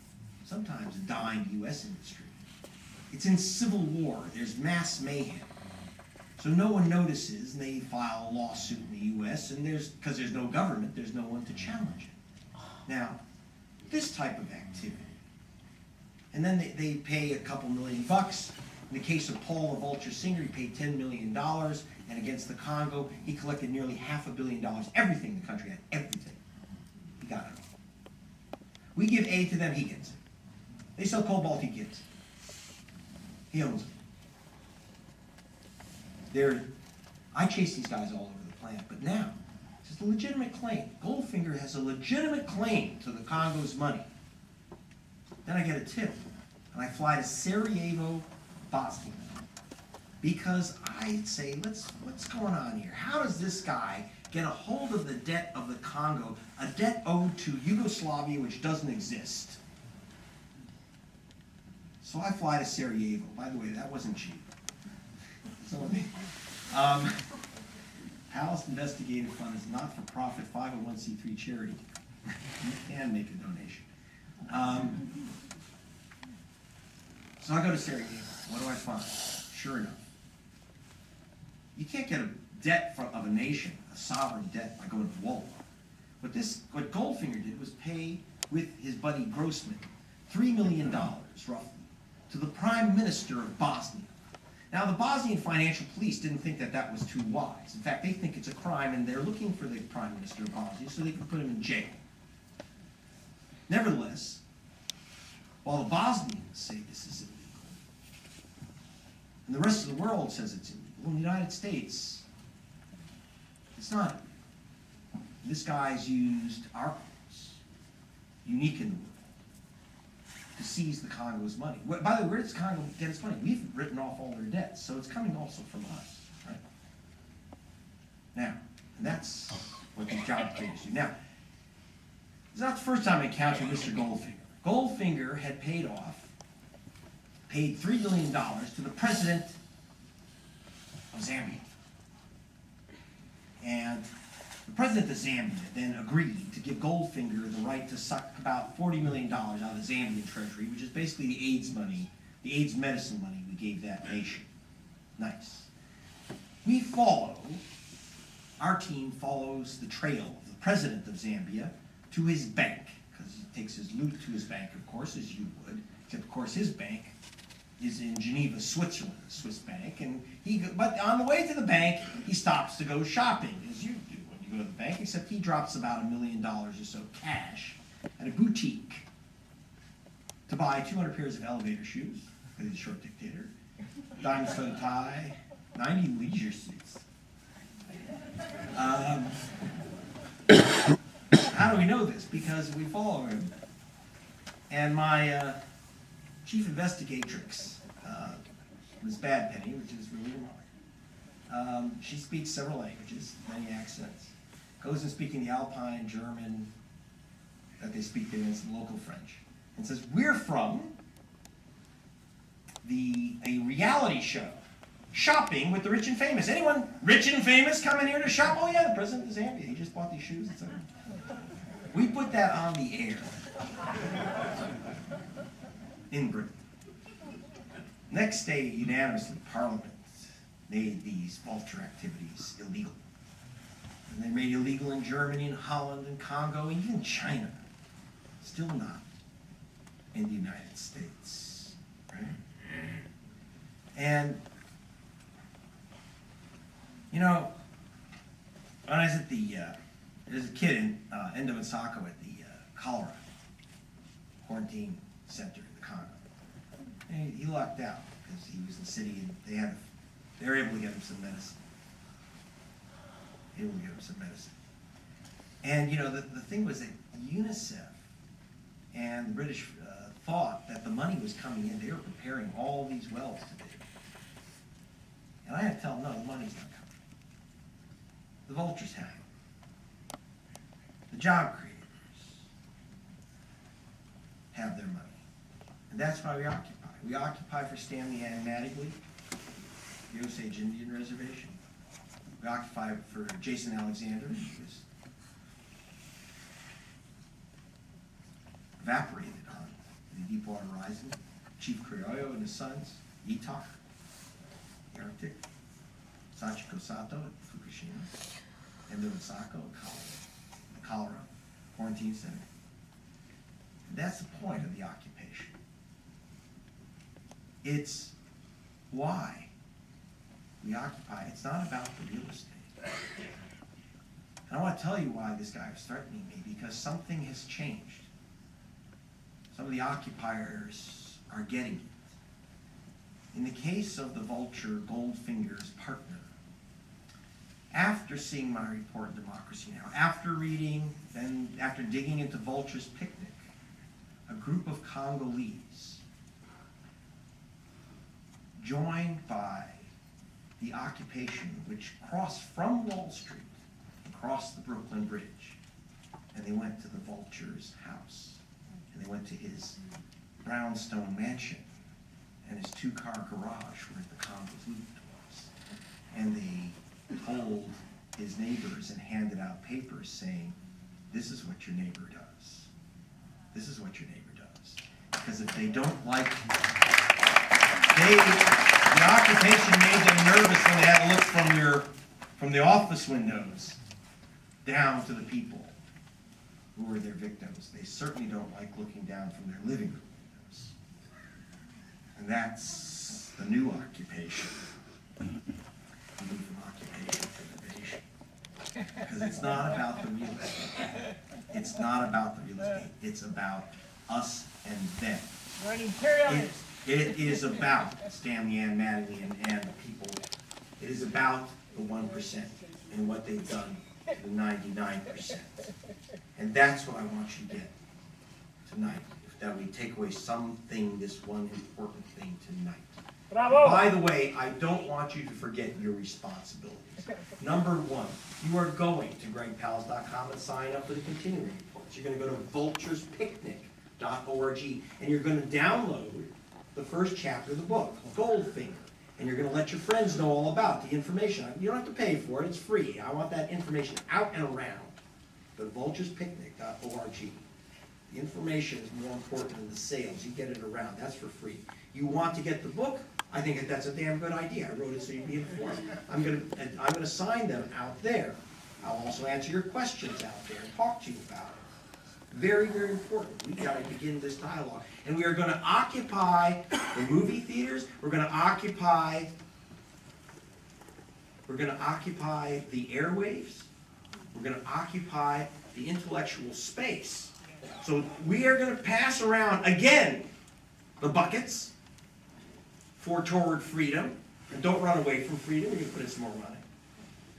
sometimes a dying U.S. industry. It's in civil war. There's mass mayhem. So no one notices, and they file a lawsuit in the U.S., and because there's no government, there's no one to challenge it. Now, this type of activity, and then they pay a couple $1 million. In the case of Paul the Vulture Singer, he paid $10 million, and against the Congo, he collected nearly $500 million. Everything the country had, everything. He got it all. We give aid to them, he gets it. They sell cobalt, he gets it. He owns it. I chase these guys all over the planet, but now, it's a legitimate claim. Goldfinger has a legitimate claim to the Congo's money. Then I get a tip, and I fly to Sarajevo, Bosnia, because I say, what's going on here? How does this guy get a hold of the debt of the Congo, a debt owed to Yugoslavia which doesn't exist? So I fly to Sarajevo. By the way, that wasn't cheap. Palast Investigative Fund is a not-for-profit 501c3 charity. You can make a donation. So I go to Sarajevo. What do I find? Sure enough, you can't get a debt of a nation, a sovereign debt, by going to Walmart. What Goldfinger did was pay with his buddy Grossman $3 million, roughly, to the Prime Minister of Bosnia. Now, the Bosnian financial police didn't think that that was too wise. In fact, they think it's a crime, and they're looking for the Prime Minister of Bosnia so they can put him in jail. Nevertheless, while the Bosnians say this is illegal, and the rest of the world says it's illegal, in the United States, it's not. This guy's used our courts, unique in the world, to seize the Congo's money. By the way, where does Congo get its money? We've written off all their debts, so it's coming also from us, right? Now, and that's what these job creators do. Now, it's not the first time I encountered Mr. Goldfinger. Goldfinger had paid $3 million to the president of Zambia. And the president of Zambia then agreed to give Goldfinger the right to suck about $40 million out of the Zambian treasury, which is basically the AIDS money, the AIDS medicine money we gave that nation. Nice. Our team follows the trail of the president of Zambia to his bank, because he takes his loot to his bank, of course, as you would, except of course his bank is in Geneva, Switzerland, a Swiss bank, but on the way to the bank, he stops to go shopping, as you do when you go to the bank, except he drops about $1 million or so cash at a boutique to buy 200 pairs of elevator shoes, because he's a short dictator, diamond-studded tie, 90 leisure suits. How do we know this? Because we follow him. And my chief investigatrix, Ms. Badpenny, which is really remarkable, she speaks several languages, many accents, goes and speaking the Alpine, German, that they speak there, and some local French, and says, we're from a reality show, Shopping with the Rich and Famous. Anyone rich and famous coming here to shop? Oh yeah, the president of Zambia, he just bought these shoes, etc. We put that on the air in Britain. Next day, unanimously, Parliament made these vulture activities illegal. And they made illegal in Germany and Holland and Congo and even China. Still not. in the United States, right? And, you know, when I was at as a kid in Endovensako at the cholera quarantine center in the Congo, and he lucked out because he was in the city and they were able to get him some medicine. And, you know, the thing was that UNICEF and the British thought that the money was coming in. They were preparing all these wells to dig. And I had to tell them, no, the money's not coming. The vultures have it. The job creators have their money. And that's why we occupy. We occupy for Stanley and Mattingly, the Osage Indian Reservation. We occupy for Jason Alexander, who was evaporated on the Deepwater Horizon. Chief Criollo and his sons, Itak, the Arctic, Sachiko Sato at Fukushima, Endovensako, the cholera quarantine center. And that's the point of the occupation. It's why we occupy. It's not about the real estate. And I want to tell you why this guy was threatening me, because something has changed. Some of the occupiers are getting it. In the case of the Vulture Goldfinger's partner, after seeing my report in Democracy Now!, after reading, then after digging into Vultures Picnic, a group of Congolese joined by the occupation which crossed from Wall Street, across the Brooklyn Bridge, and they went to the Vulture's house, and they went to his brownstone mansion and his two-car garage where the Congo's loot was, and they told his neighbors and handed out papers saying, this is what your neighbor does. This is what your neighbor does. Because if they don't like, the occupation made them nervous when they had to look from the office windows down to the people who were their victims. They certainly don't like looking down from their living room windows. And that's the new occupation. Move from occupation to innovation. Because it's not about the real estate. It's not about the real estate. It's about us and them. You're an imperialist. It is about Stanley and Mattingly and the people. It is about the 1% and what they've done to the 99%. And that's what I want you to get tonight. That we take away something, this one important thing tonight. Bravo. By the way, I don't want you to forget your responsibilities. Number one, you are going to gregpalast.com and sign up for the continuing reports. You're going to go to vulturespicnic.org and you're going to download the first chapter of the book, Goldfinger. And you're going to let your friends know all about the information. You don't have to pay for it, it's free. I want that information out and around. Go to vulturespicnic.org. The information is more important than the sales. You get it around, that's for free. You want to get the book? I think that's a damn good idea. I wrote it so you'd be informed. I'm going to sign them out there. I'll also answer your questions out there and talk to you about it. Very, very important. We've got to begin this dialogue. And we are going to occupy the movie theaters. We're going to occupy the airwaves. We're going to occupy the intellectual space. So we are going to pass around, again, the buckets for toward freedom. And don't run away from freedom. You're going to put in some more money.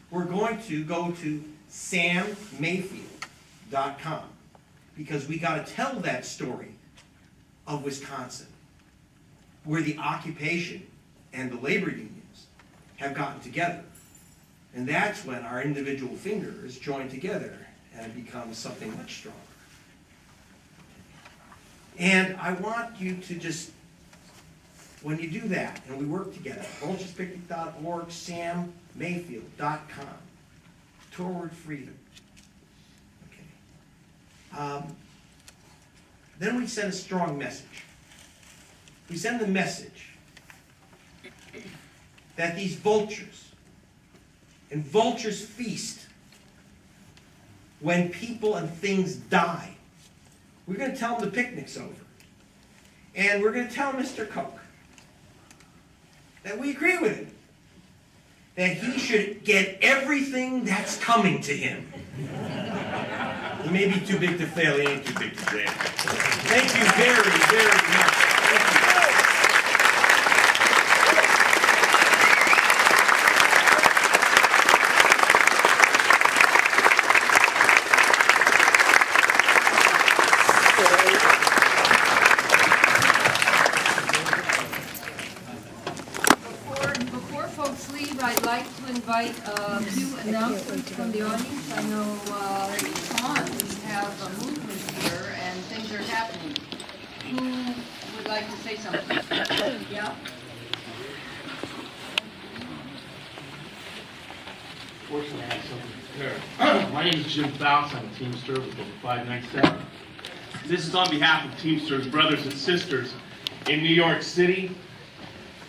We're going to go to sammayfield.com because we got to tell that story of Wisconsin, where the occupation and the labor unions have gotten together. And that's when our individual fingers join together and it becomes something much stronger. And I want you to just, when you do that, and we work together, vulturespicnic.org, sammayfield.com, toward freedom. Okay. Then we send a strong message. We send the message that these vultures, and vultures feast when people and things die. We're going to tell them the picnic's over. And we're gonna tell Mr. Cook that we agree with him, that he should get everything that's coming to him. He may be too big to fail, he ain't too big to fail. Thank you very, very much. Thank you. Before folks leave, I'd like to invite a few announcements from the audience. I know, Sean, we have a movement here and things are happening. Who would like to say something? Yeah? Fortunately, I have something prepared. My name is Jim Faust. I'm a Teamster with over 597. This is on behalf of Teamsters, brothers and sisters in New York City.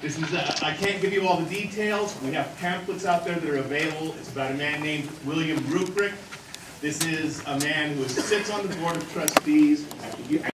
This is, I can't give you all the details. We have pamphlets out there that are available. It's about a man named William Ruprecht. This is a man who sits on the Board of Trustees